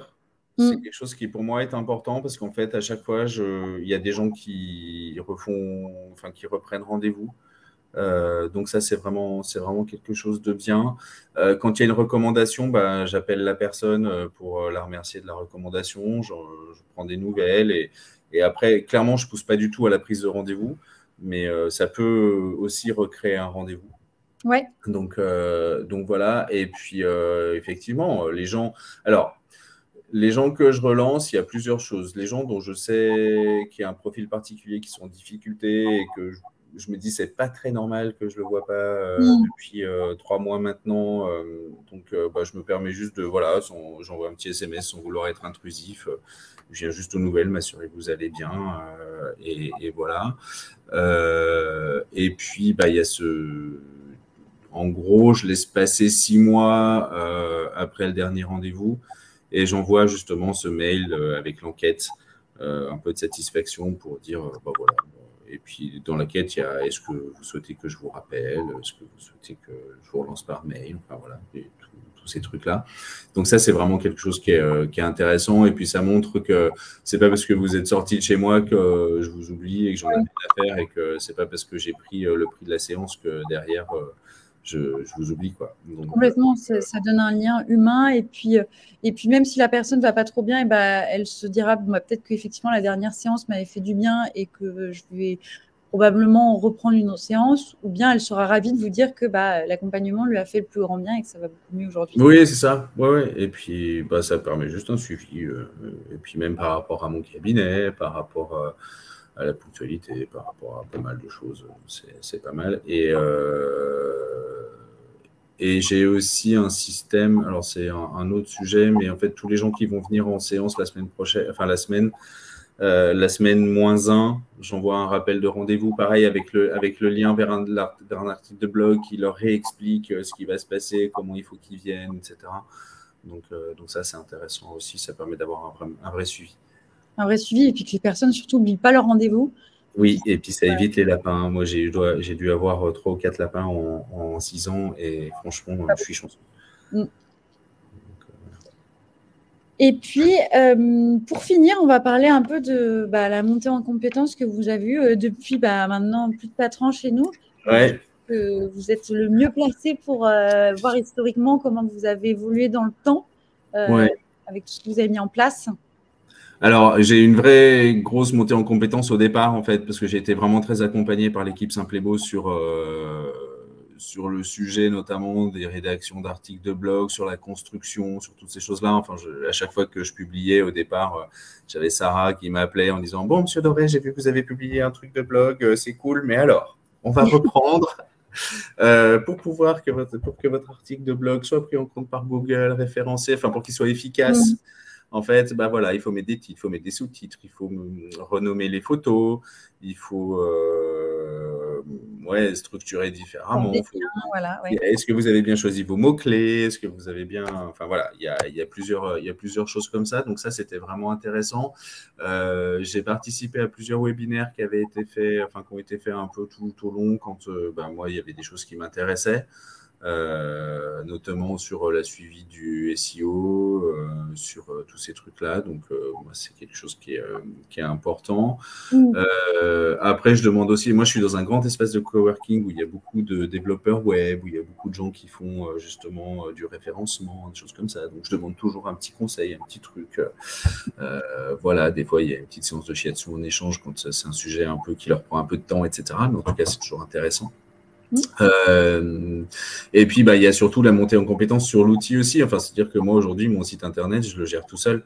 C'est quelque chose qui, pour moi, est important parce qu'en fait, à chaque fois, il y a des gens qui reprennent rendez-vous. Donc ça, c'est vraiment quelque chose de bien. Quand il y a une recommandation, j'appelle la personne pour la remercier de la recommandation. Je prends des nouvelles Et après, clairement, je ne pousse pas du tout à la prise de rendez-vous, mais ça peut aussi recréer un rendez-vous. Ouais. Donc voilà. Et puis, effectivement, les gens… Alors, les gens que je relance, il y a plusieurs choses. Les gens dont je sais qu'il y a un profil particulier qui sont en difficulté et que je me dis c'est pas très normal que je le vois pas depuis 3 mois maintenant. Donc, je me permets juste de, voilà, j'envoie un petit SMS sans vouloir être intrusif. Je viens juste aux nouvelles, m'assurer que vous allez bien. Et voilà. Et puis, il y a en gros, je laisse passer 6 mois après le dernier rendez-vous et j'envoie justement ce mail avec l'enquête, un peu de satisfaction pour dire, voilà. Et puis dans l'enquête, il y a est-ce que vous souhaitez que je vous rappelle, est-ce que vous souhaitez que je vous relance par mail, enfin voilà, tous ces trucs-là. Donc ça, c'est vraiment quelque chose qui est intéressant et puis ça montre que c'est pas parce que vous êtes sorti de chez moi que je vous oublie et que j'en ai rien à faire et que c'est pas parce que j'ai pris le prix de la séance que derrière je vous oublie, quoi. Donc, complètement, ça donne un lien humain et puis même si la personne va pas trop bien, et elle se dira peut-être qu'effectivement la dernière séance m'avait fait du bien et que je vais probablement reprendre une autre séance, ou bien elle sera ravie de vous dire que l'accompagnement lui a fait le plus grand bien et que ça va beaucoup mieux aujourd'hui. Oui, c'est ça. Ouais. Et puis, ça permet juste un suivi. Et puis, même par rapport à mon cabinet, par rapport à la ponctualité, par rapport à pas mal de choses, c'est pas mal. Et j'ai aussi un système, alors c'est un autre sujet, mais en fait, tous les gens qui vont venir en séance la semaine prochaine, enfin la semaine -1, j'envoie un rappel de rendez-vous, pareil, avec le lien vers un article de blog qui leur réexplique ce qui va se passer, comment il faut qu'ils viennent, etc. Donc ça, c'est intéressant aussi, ça permet d'avoir un vrai suivi. Un vrai suivi, et puis que les personnes surtout n'oublient pas leur rendez-vous. Oui, et puis ça évite les lapins. Moi, j'ai dû avoir 3 ou 4 lapins en 6 ans, et franchement, je suis chanceux. Et puis, pour finir, on va parler un peu de la montée en compétences que vous avez eue depuis maintenant plus de 4 ans chez nous. Ouais. Que vous êtes le mieux placé pour voir historiquement comment vous avez évolué dans le temps avec tout ce que vous avez mis en place. Alors, j'ai une vraie grosse montée en compétences au départ, en fait, parce que j'ai été vraiment très accompagné par l'équipe Simple et Beau sur le sujet, notamment des rédactions d'articles de blog, sur la construction, sur toutes ces choses-là. Enfin, à chaque fois que je publiais au départ, j'avais Sarah qui m'appelait en disant « Bon, monsieur Doré, j'ai vu que vous avez publié un truc de blog, c'est cool, mais alors, on va reprendre pour que votre article de blog soit pris en compte par Google, référencé, enfin pour qu'il soit efficace. » En fait, voilà, il faut mettre des titres, il faut mettre des sous-titres, il faut renommer les photos, il faut structurer différemment. Est-ce que vous avez bien choisi vos mots-clés? Est-ce que vous avez bien… Enfin, voilà, il y a plusieurs choses comme ça. Donc ça, c'était vraiment intéressant. J'ai participé à plusieurs webinaires qui ont été faits un peu tout au long quand moi, il y avait des choses qui m'intéressaient. Notamment sur la suivi du SEO, sur tous ces trucs-là. Donc, moi, c'est quelque chose qui est important. Après, je demande aussi, moi, je suis dans un grand espace de coworking où il y a beaucoup de développeurs web, où il y a beaucoup de gens qui font justement du référencement, des choses comme ça. Donc, je demande toujours un petit conseil, un petit truc. Voilà, des fois, il y a une petite séance de shiatsu en échange quand c'est un sujet un peu qui leur prend un peu de temps, etc. Mais en tout cas, c'est toujours intéressant. Et puis, il y a surtout la montée en compétence sur l'outil aussi. Enfin, c'est-à-dire que moi, aujourd'hui, mon site internet, je le gère tout seul.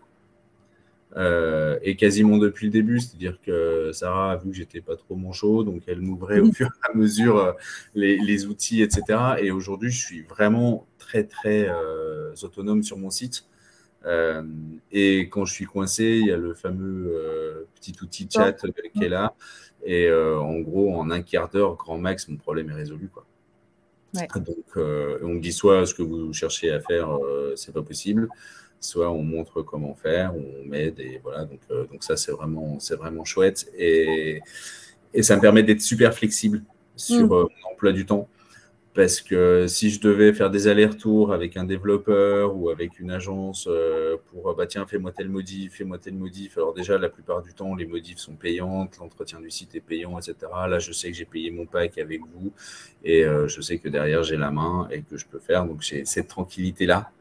Et quasiment depuis le début, c'est-à-dire que Sarah a vu que j'étais pas trop manchot, donc elle m'ouvrait au fur et à mesure les outils, etc. Et aujourd'hui, je suis vraiment très, très autonome sur mon site. Et quand je suis coincé, il y a le fameux petit outil chat qui est là. Et en gros, en un quart d'heure, grand max, mon problème est résolu, quoi. Donc, on me dit soit ce que vous cherchez à faire, c'est pas possible, soit on montre comment faire, on m'aide, et voilà. Donc ça, c'est vraiment chouette. Et ça me permet d'être super flexible sur mon emploi du temps. Parce que si je devais faire des allers-retours avec un développeur ou avec une agence pour tiens, fais-moi tel modif. Alors déjà, la plupart du temps, les modifs sont payantes, l'entretien du site est payant, etc. Là, je sais que j'ai payé mon pack avec vous et je sais que derrière, j'ai la main et que je peux faire. Donc, j'ai cette tranquillité-là.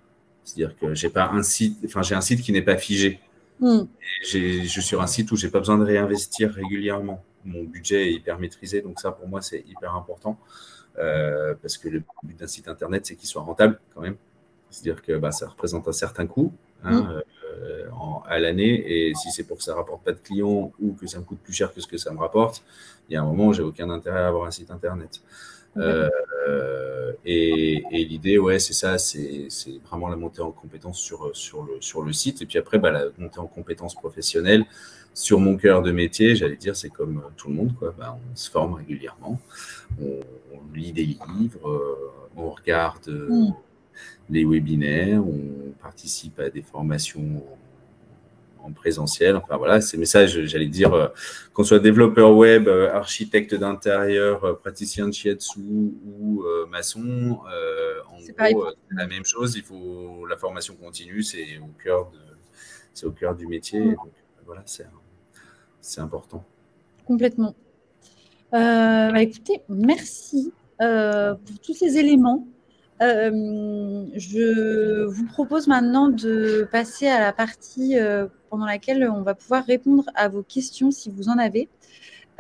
C'est-à-dire que j'ai pas un site, j'ai un site qui n'est pas figé. Mm. Je suis sur un site où je n'ai pas besoin de réinvestir régulièrement. Mon budget est hyper maîtrisé, donc ça, pour moi, c'est hyper important. Parce que le but d'un site internet, c'est qu'il soit rentable quand même. C'est-à-dire que ça représente un certain coût à l'année, et si c'est pour que ça ne rapporte pas de clients ou que ça me coûte plus cher que ce que ça me rapporte, il y a un moment où j'ai aucun intérêt à avoir un site internet. Et l'idée, ouais, c'est ça, c'est vraiment la montée en compétence sur le site, et puis après, la montée en compétence professionnelle sur mon cœur de métier, j'allais dire, c'est comme tout le monde, quoi. On se forme régulièrement, on lit des livres, on regarde les webinaires, on participe à des formations en présentiel. Enfin voilà, ces messages, j'allais dire, qu'on soit développeur web, architecte d'intérieur, praticien de shiatsu ou maçon, en gros, c'est la même chose. Il faut la formation continue, c'est au cœur du métier. Donc voilà, c'est important. Complètement. Écoutez, merci pour tous ces éléments. Je vous propose maintenant de passer à la partie pendant laquelle on va pouvoir répondre à vos questions si vous en avez.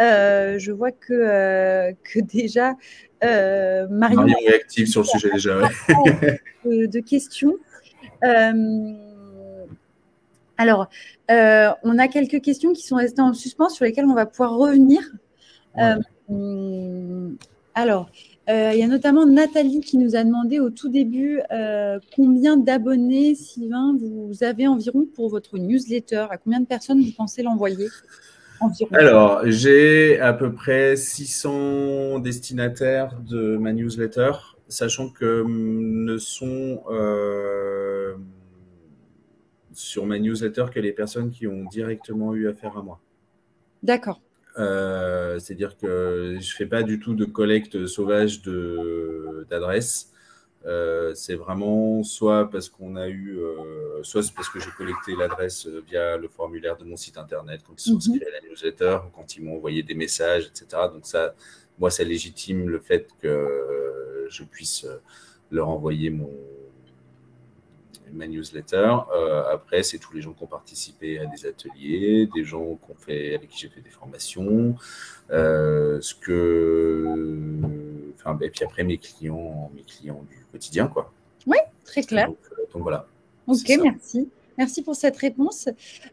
Je vois que déjà Marion est active sur le sujet déjà. Ouais. de questions. Alors, on a quelques questions qui sont restées en suspens sur lesquelles on va pouvoir revenir. Ouais. Alors, il y a notamment Nathalie qui nous a demandé au tout début combien d'abonnés, Sylvain, vous avez environ pour votre newsletter. À combien de personnes vous pensez l'envoyer environ? Alors, j'ai à peu près 600 destinataires de ma newsletter, sachant que ne sont sur ma newsletter que les personnes qui ont directement eu affaire à moi. D'accord. C'est-à-dire que je ne fais pas du tout de collecte sauvage d'adresses. C'est vraiment soit parce qu'on a eu, soit c'est parce que j'ai collecté l'adresse via le formulaire de mon site internet quand ils sont inscrits à la newsletter, quand ils m'ont envoyé des messages, etc. Donc ça, moi, ça légitime le fait que je puisse leur envoyer ma newsletter. Après, c'est tous les gens qui ont participé à des ateliers, des gens avec qui j'ai fait des formations, et puis après mes clients du quotidien, quoi. Oui, très clair. Donc voilà. Ok, merci. Merci pour cette réponse.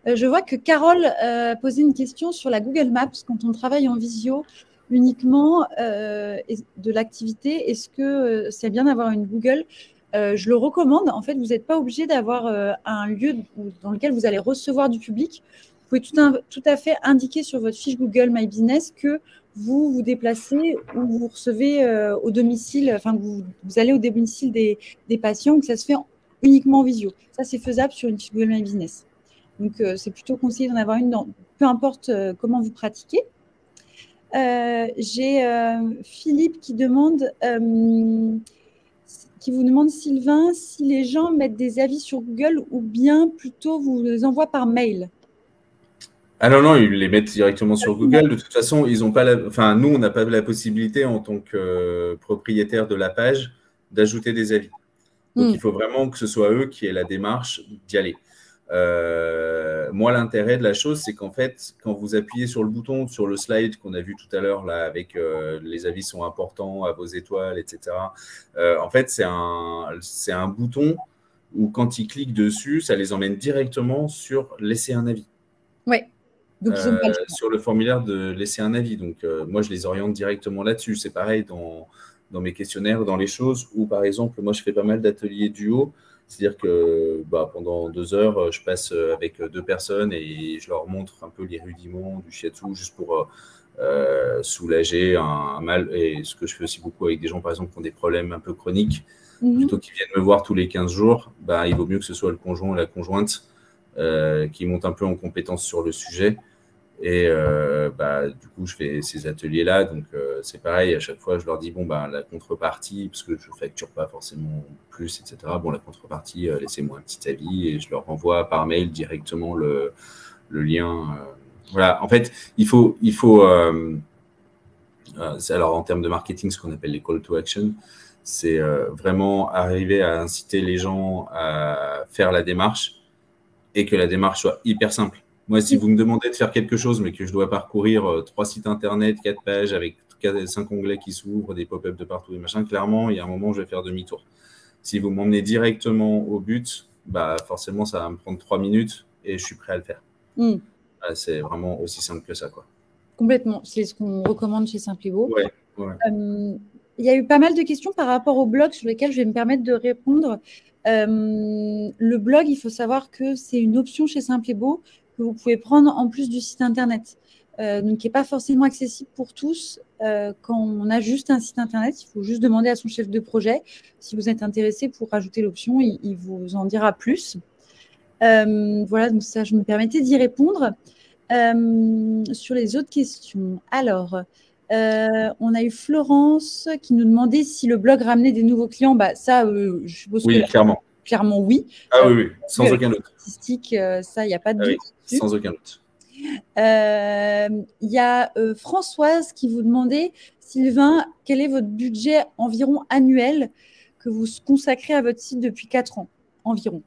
Je vois que Carole posait une question sur la Google Maps quand on travaille en visio uniquement de l'activité. Est-ce que c'est bien d'avoir une Google ? Je le recommande. En fait, vous n'êtes pas obligé d'avoir un lieu dans lequel vous allez recevoir du public. Vous pouvez tout à fait indiquer sur votre fiche Google My Business que vous vous déplacez ou vous recevez au domicile, enfin, vous allez au domicile des patients, que ça se fait uniquement en visio. Ça, c'est faisable sur une fiche Google My Business. Donc, c'est plutôt conseillé d'en avoir une, peu importe comment vous pratiquez. J'ai Philippe qui vous demande, Sylvain, si les gens mettent des avis sur Google ou bien plutôt vous les envoient par mail. Ah non, ils les mettent directement sur Google. De toute façon, ils ont pas nous, on n'a pas la possibilité en tant que propriétaire de la page d'ajouter des avis. Donc, il faut vraiment que ce soit eux qui aient la démarche d'y aller. Moi, l'intérêt de la chose, c'est qu'en fait, quand vous appuyez sur le bouton, sur le slide qu'on a vu tout à l'heure, là, avec les avis sont importants, à vos étoiles, etc. En fait, c'est un bouton où quand ils cliquent dessus, ça les emmène directement sur laisser un avis. Oui. Donc, sur le formulaire de laisser un avis. Donc, moi, je les oriente directement là-dessus. C'est pareil dans mes questionnaires, dans les choses où, par exemple, moi, je fais pas mal d'ateliers duo. C'est-à-dire que pendant 2 heures, je passe avec 2 personnes et je leur montre un peu les rudiments du shiatsu juste pour soulager un mal. Et ce que je fais aussi beaucoup avec des gens, par exemple, qui ont des problèmes un peu chroniques, plutôt qu'ils viennent me voir tous les 15 jours, il vaut mieux que ce soit le conjoint ou la conjointe qui monte un peu en compétence sur le sujet. Et du coup, je fais ces ateliers-là. Donc, c'est pareil. À chaque fois, je leur dis, la contrepartie, parce que je ne facture pas forcément plus, etc. La contrepartie, laissez-moi un petit avis et je leur renvoie par mail directement le lien. Voilà. En fait, il faut alors, en termes de marketing, ce qu'on appelle les call to action, c'est vraiment arriver à inciter les gens à faire la démarche et que la démarche soit hyper simple. Moi, si vous me demandez de faire quelque chose, mais que je dois parcourir 3 sites internet, 4 pages avec 5 onglets qui s'ouvrent, des pop-up de partout et machin, clairement, il y a un moment où je vais faire demi-tour. Si vous m'emmenez directement au but, bah forcément, ça va me prendre 3 minutes et je suis prêt à le faire. C'est vraiment aussi simple que ça, quoi. Complètement. C'est ce qu'on recommande chez Simplibo. Ouais. Il y a eu pas mal de questions par rapport au blog sur lesquelles je vais me permettre de répondre. Le blog, il faut savoir que c'est une option chez Simplibo que vous pouvez prendre en plus du site internet. Donc, qui n'est pas forcément accessible pour tous. Quand on a juste un site internet, il faut juste demander à son chef de projet. Si vous êtes intéressé pour rajouter l'option, il vous en dira plus. Voilà, donc ça, je me permettais d'y répondre. Sur les autres questions. Alors, on a eu Florence qui nous demandait si le blog ramenait des nouveaux clients. Bah, ça, je suppose oui, que clairement. Clairement, oui. Ah oui, sans aucun doute. Statistique, ça, il n'y a pas de doute. Oui, sans aucun doute. Il y a Françoise qui vous demandait, Sylvain, quel est votre budget environ annuel que vous consacrez à votre site depuis 4 ans environ?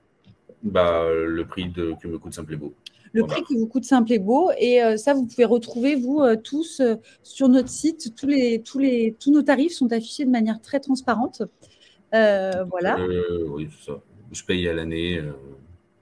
Bah, le prix que me coûte Simplibo. Le prix qui vous coûte Simplibo. Et ça, vous pouvez retrouver, vous, tous, sur notre site. Tous nos tarifs sont affichés de manière très transparente. Voilà. Oui, c'est ça. Je paye à l'année.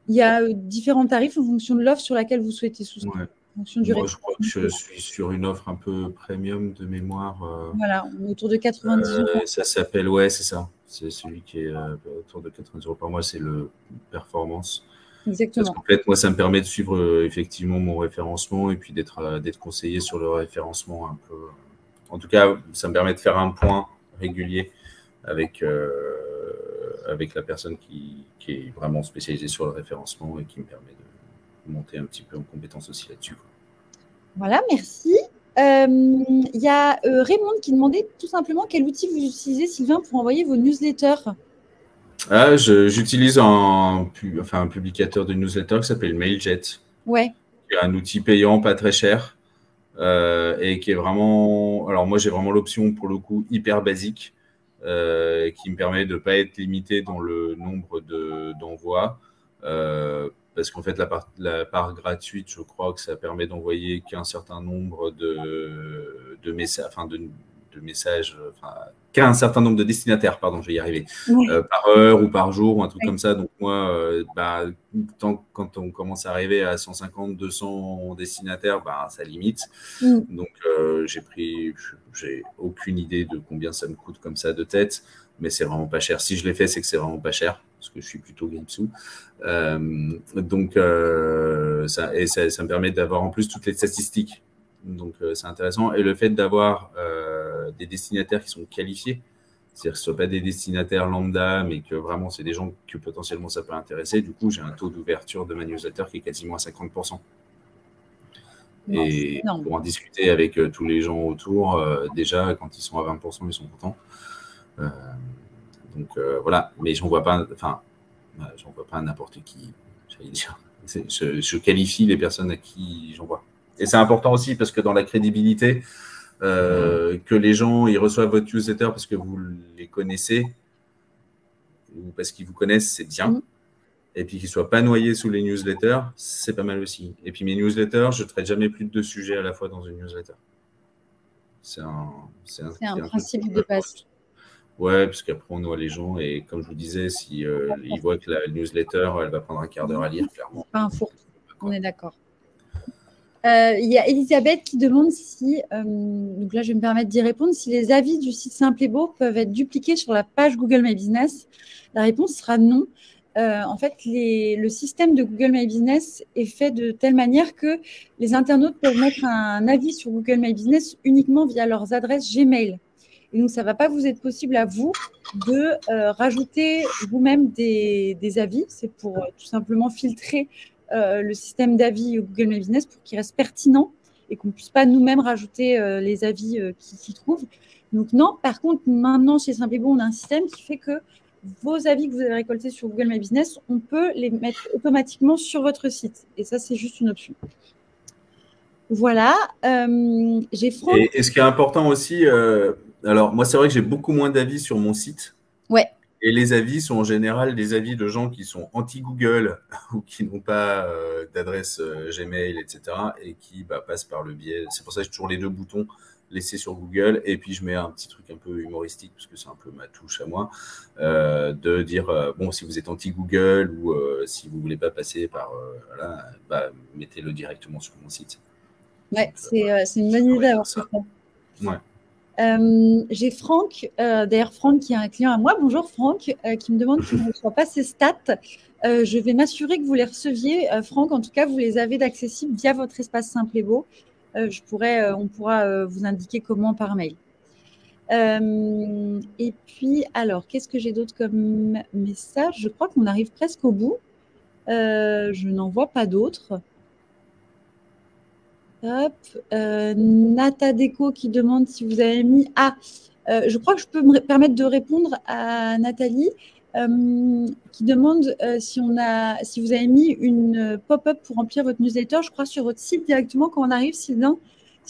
Il y a différents tarifs en fonction de l'offre sur laquelle vous souhaitez souscrire. Ouais. En fonction du Moi, je crois que je suis sur une offre un peu premium de mémoire. Voilà, on est autour de 90 euros. Ça s'appelle, ouais, c'est ça. C'est celui qui est autour de 90 euros par mois, c'est le performance. Exactement. Parce qu'en fait, moi, ça me permet de suivre effectivement mon référencement et puis d'être conseillé sur le référencement un peu. En tout cas, ça me permet de faire un point régulier avec la personne qui est vraiment spécialisée sur le référencement et qui me permet de monter un petit peu en compétence aussi là-dessus. Voilà, merci. Il y a Raymond qui demandait tout simplement quel outil vous utilisez, Sylvain, pour envoyer vos newsletters. J'utilise un publicateur de newsletter qui s'appelle Mailjet. Ouais. Qui est un outil payant, pas très cher, et qui est vraiment. Alors moi, j'ai vraiment l'option pour le coup hyper basique, qui me permet de ne pas être limité dans le nombre d'envois. Parce qu'en fait, la part gratuite, je crois que ça permet d'envoyer qu'un certain nombre de messages, qu'un certain nombre de destinataires, pardon, je vais y arriver, par heure ou par jour ou un truc comme ça. Donc moi, quand on commence à arriver à 150, 200 destinataires, ça limite. Donc j'ai aucune idée de combien ça me coûte comme ça de tête, mais c'est vraiment pas cher. Si je l'ai fait, c'est que c'est vraiment pas cher, parce que je suis plutôt Gripsou. Donc ça me permet d'avoir en plus toutes les statistiques. Donc c'est intéressant. Et le fait d'avoir des destinataires qui sont qualifiés, c'est-à-dire que ce ne sont pas des destinataires lambda, mais que vraiment c'est des gens que potentiellement ça peut intéresser. Du coup, j'ai un taux d'ouverture de ma newsletter qui est quasiment à 50%. Et pour en discuter avec tous les gens autour, déjà, quand ils sont à 20%, ils sont contents. Donc voilà, mais j'en vois pas à n'importe qui, j'allais dire. Je qualifie les personnes à qui j'envoie. Et c'est important aussi parce que dans la crédibilité, que les gens ils reçoivent votre newsletter parce que vous les connaissez ou parce qu'ils vous connaissent, c'est bien. Et puis qu'ils ne soient pas noyés sous les newsletters, c'est pas mal aussi. Et puis mes newsletters, je ne traite jamais plus de 2 sujets à la fois dans une newsletter. C'est un principe de base. Ouais, parce qu'après on noie les gens et comme je vous disais, si ils voient que la newsletter, elle va prendre un quart d'heure à lire, clairement. C'est pas un fourre-tout, on est d'accord. Il y a Elisabeth qui demande si, donc là je vais me permettre d'y répondre, si les avis du site Simplibo peuvent être dupliqués sur la page Google My Business. La réponse sera non. En fait, le système de Google My Business est fait de telle manière que les internautes peuvent mettre un avis sur Google My Business uniquement via leurs adresses Gmail. Et donc, ça ne va pas vous être possible à vous de rajouter vous-même des avis. C'est pour tout simplement filtrer le système d'avis Google My Business pour qu'il reste pertinent et qu'on ne puisse pas nous-mêmes rajouter les avis qui s'y trouvent. Donc non, par contre, maintenant, chez Simplibo, on a un système qui fait que vos avis que vous avez récoltés sur Google My Business, on peut les mettre automatiquement sur votre site. Et ça, c'est juste une option. Voilà. J'ai Franck. Et ce qui est important aussi, alors moi, c'est vrai que j'ai beaucoup moins d'avis sur mon site. Ouais. Et les avis sont en général des avis de gens qui sont anti-Google ou qui n'ont pas d'adresse Gmail, etc. et qui passent par le biais. C'est pour ça que j'ai toujours les deux boutons laissés sur Google. Et puis, je mets un petit truc un peu humoristique, parce que c'est un peu ma touche à moi, de dire, bon, si vous êtes anti-Google ou si vous ne voulez pas passer par, voilà, mettez-le directement sur mon site. Ouais, c'est une bonne idée d'avoir fait ça. Ouais. J'ai Franck, d'ailleurs Franck qui est un client à moi. Bonjour Franck, qui me demande qu'il ne reçoit pas ses stats. Je vais m'assurer que vous les receviez. Franck, en tout cas, vous les avez d'accessibles via votre espace Simple et Beau. On pourra vous indiquer comment par mail. Et puis, alors, qu'est-ce que j'ai d'autre comme message? Je crois qu'on arrive presque au bout. Je n'en vois pas d'autres. Hop, Nata Deco qui demande si vous avez mis… je crois que je peux me permettre de répondre à Nathalie qui demande si vous avez mis une pop-up pour remplir votre newsletter, je crois, sur votre site directement quand on arrive, Sylvain.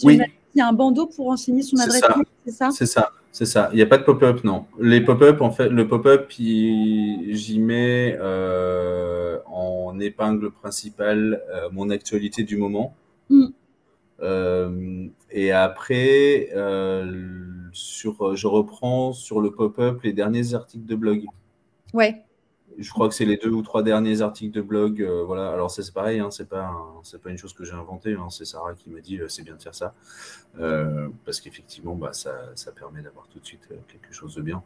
Oui. Il y a un bandeau pour renseigner son adresse mail, c'est ça? C'est ça. Il n'y a pas de pop-up, non. Les pop-up, en fait, le pop-up, j'y mets en épingle principale mon actualité du moment. Et après, je reprends sur le pop-up les derniers articles de blog. Ouais. Je crois que c'est les 2 ou 3 derniers articles de blog. Voilà. Alors, c'est pareil, hein, c'est pas une chose que j'ai inventée. Hein, c'est Sarah qui m'a dit c'est bien de faire ça. Parce qu'effectivement, ça permet d'avoir tout de suite quelque chose de bien.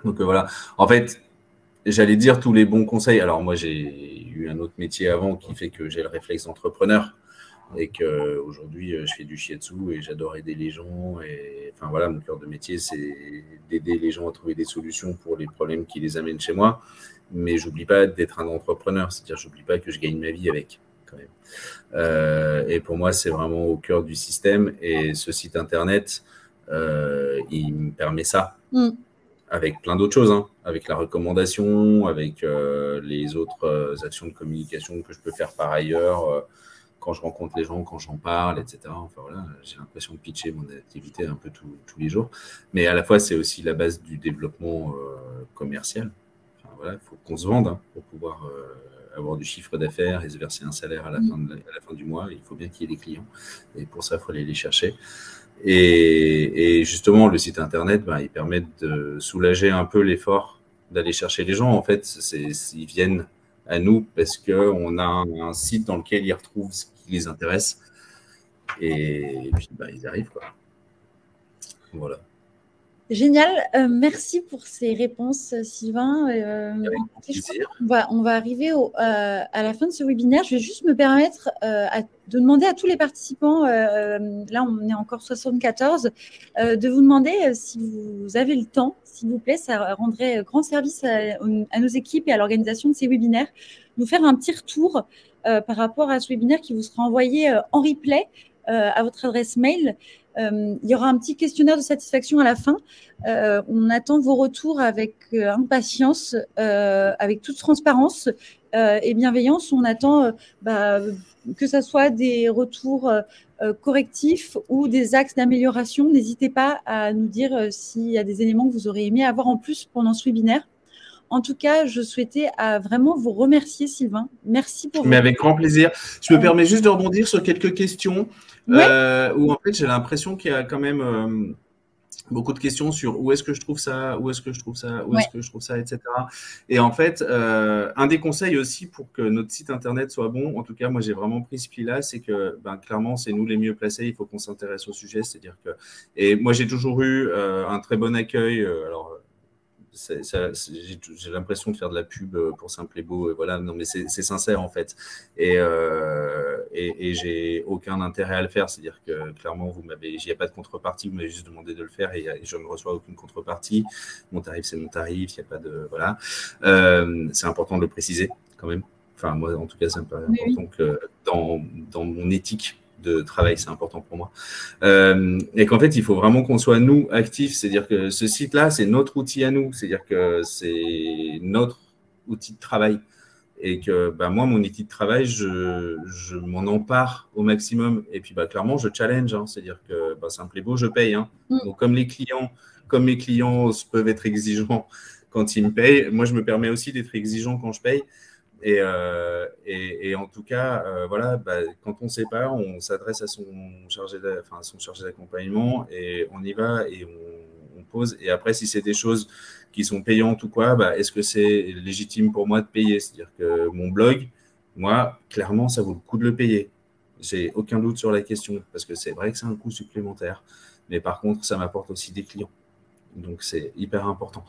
Donc, voilà. En fait, j'allais dire tous les bons conseils. Alors, moi, j'ai eu un autre métier avant qui fait que j'ai le réflexe d'entrepreneur. Et qu'aujourd'hui, je fais du shiatsu et j'adore aider les gens. Et enfin voilà, mon cœur de métier, c'est d'aider les gens à trouver des solutions pour les problèmes qui les amènent chez moi. Mais j'oublie pas d'être un entrepreneur, c'est-à-dire j'oublie pas que je gagne ma vie avec, quand même. Et pour moi, c'est vraiment au cœur du système. Et ce site internet, il me permet ça. Avec plein d'autres choses, hein, avec la recommandation, avec les autres actions de communication que je peux faire par ailleurs. Quand je rencontre les gens, quand j'en parle, etc. Enfin voilà, j'ai l'impression de pitcher mon activité un peu tous les jours. Mais à la fois, c'est aussi la base du développement commercial. Enfin, voilà, il faut qu'on se vende pour pouvoir avoir du chiffre d'affaires et se verser un salaire à la fin du mois. Il faut bien qu'il y ait des clients. Et pour ça, il faut aller les chercher. Et justement, le site internet, il permet de soulager un peu l'effort d'aller chercher les gens. En fait, ils viennent à nous parce qu'on a un site dans lequel ils retrouvent ce qui les intéresse et puis ils arrivent, quoi. Voilà. Génial, merci pour ces réponses, Sylvain. On va arriver à la fin de ce webinaire. Je vais juste me permettre de demander à tous les participants, là on est encore 74, de vous demander si vous avez le temps, s'il vous plaît, ça rendrait grand service à nos équipes et à l'organisation de ces webinaires, nous faire un petit retour par rapport à ce webinaire qui vous sera envoyé en replay à votre adresse mail. Il y aura un petit questionnaire de satisfaction à la fin. On attend vos retours avec impatience, avec toute transparence et bienveillance. On attend que ce soit des retours correctifs ou des axes d'amélioration. N'hésitez pas à nous dire s'il y a des éléments que vous aurez aimé avoir en plus pendant ce webinaire. En tout cas, je souhaitais vraiment vous remercier, Sylvain. Merci pour… Mais avec grand plaisir. Je me permets juste de rebondir sur quelques questions où en fait, j'ai l'impression qu'il y a quand même beaucoup de questions sur où est-ce que je trouve ça, où est-ce que je trouve ça, où est-ce que je trouve ça, etc. Et en fait, un des conseils aussi pour que notre site internet soit bon, en tout cas, moi, j'ai vraiment pris ce pli-là, c'est que clairement, c'est nous les mieux placés. Il faut qu'on s'intéresse au sujet. C'est-à-dire que… Et moi, j'ai toujours eu un très bon accueil. Alors, j'ai l'impression de faire de la pub pour Simple et Beau, voilà, non mais c'est sincère en fait, et j'ai aucun intérêt à le faire, c'est-à-dire que clairement il n'y a pas de contrepartie, vous m'avez juste demandé de le faire et je ne reçois aucune contrepartie, mon tarif c'est mon tarif, il n'y a pas de… Voilà, c'est important de le préciser quand même, enfin moi en tout cas c'est important que dans mon éthique de travail, c'est important pour moi. Et qu'en fait, il faut vraiment qu'on soit, nous, actifs. C'est-à-dire que ce site-là, c'est notre outil à nous. C'est-à-dire que c'est notre outil de travail. Et que moi, mon outil de travail, je m'en empare au maximum. Et puis, clairement, je challenge. Hein. C'est-à-dire que Simple et Beau, je paye. Hein. Donc, comme mes clients peuvent être exigeants quand il me paye. Moi, je me permets aussi d'être exigeant quand je paye. Et en tout cas, voilà, quand on ne sait pas, on s'adresse à son chargé d'accompagnement et on y va et on pose. Et après, si c'est des choses qui sont payantes ou quoi, est-ce que c'est légitime pour moi de payer? C'est-à-dire que mon blog, moi, clairement, ça vaut le coup de le payer. J'ai aucun doute sur la question parce que c'est vrai que c'est un coût supplémentaire. Mais par contre, ça m'apporte aussi des clients. Donc, c'est hyper important.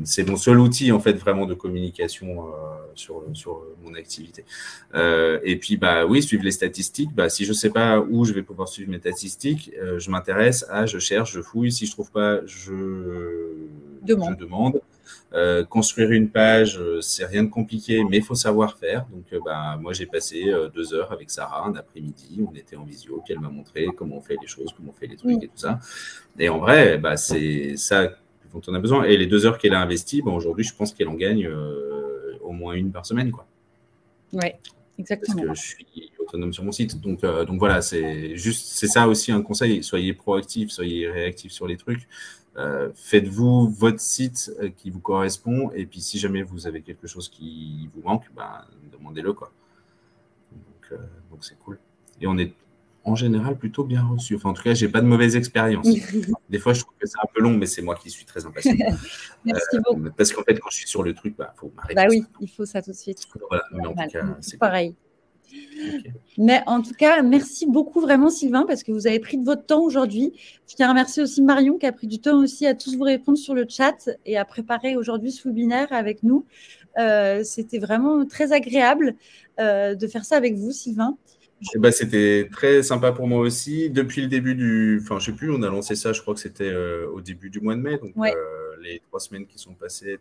C'est mon seul outil en fait vraiment de communication sur mon activité. Et puis oui, suivre les statistiques. Si je sais pas où je vais pouvoir suivre mes statistiques, je m'intéresse je cherche, je fouille. Si je trouve pas, je demande. Construire une page, c'est rien de compliqué, mais il faut savoir faire. Donc, moi, j'ai passé 2 heures avec Sarah un après-midi. On était en visio, puis elle m'a montré comment on fait les choses, comment on fait les trucs et tout ça. Et en vrai, c'est ça dont on a besoin. Et les 2 heures qu'elle a investies, aujourd'hui, je pense qu'elle en gagne au moins une par semaine, quoi. Ouais, exactement. Parce que je suis autonome sur mon site. Donc voilà, c'est ça aussi un conseil. Soyez proactifs, soyez réactifs sur les trucs. Faites-vous votre site qui vous correspond. Et puis, si jamais vous avez quelque chose qui vous manque, demandez-le, quoi. Donc c'est cool. Et on est en général plutôt bien reçu. Enfin, en tout cas, j'ai pas de mauvaise expérience. Des fois, je trouve que c'est un peu long, mais c'est moi qui suis très impatient. Merci beaucoup. Parce qu'en fait, quand je suis sur le truc, faut m'arrêter. Oui, il faut ça tout de suite. Voilà, mais en tout cas, c'est pareil. Okay. Mais en tout cas, merci beaucoup vraiment Sylvain parce que vous avez pris de votre temps aujourd'hui. Je tiens à remercier aussi Marion qui a pris du temps aussi à tous vous répondre sur le chat et à préparer aujourd'hui ce webinaire avec nous. C'était vraiment très agréable de faire ça avec vous Sylvain. C'était très sympa pour moi aussi. Depuis le début enfin, je sais plus, on a lancé ça, je crois que c'était au début du mois de mai. Donc, les 3 semaines qui sont passées,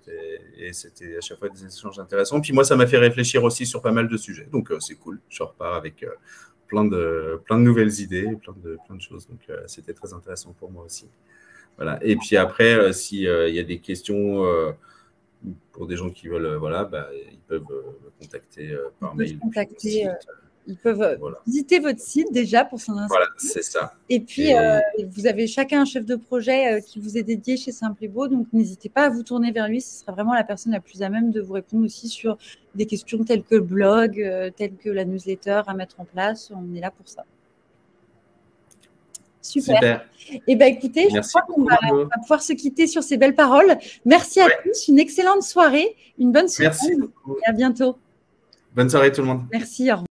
et c'était à chaque fois des échanges intéressants. Puis moi, ça m'a fait réfléchir aussi sur pas mal de sujets. Donc, c'est cool. Je repars avec plein de nouvelles idées, plein de choses. Donc, c'était très intéressant pour moi aussi. Voilà. Et puis après, s'il y a des questions pour des gens qui veulent, ils peuvent me contacter par mail. Ils peuvent visiter votre site déjà pour s'en inscrire. Voilà, c'est ça. Et puis, vous avez chacun un chef de projet qui vous est dédié chez Simple et Beau. Donc, n'hésitez pas à vous tourner vers lui. Ce sera vraiment la personne la plus à même de vous répondre aussi sur des questions telles que le blog, telles que la newsletter à mettre en place. On est là pour ça. Super. Et écoutez, je crois qu'on va pouvoir se quitter sur ces belles paroles. Merci à tous. Une excellente soirée. Une bonne semaine. Merci beaucoup. Et à bientôt. Bonne soirée tout le monde. Merci. Au revoir.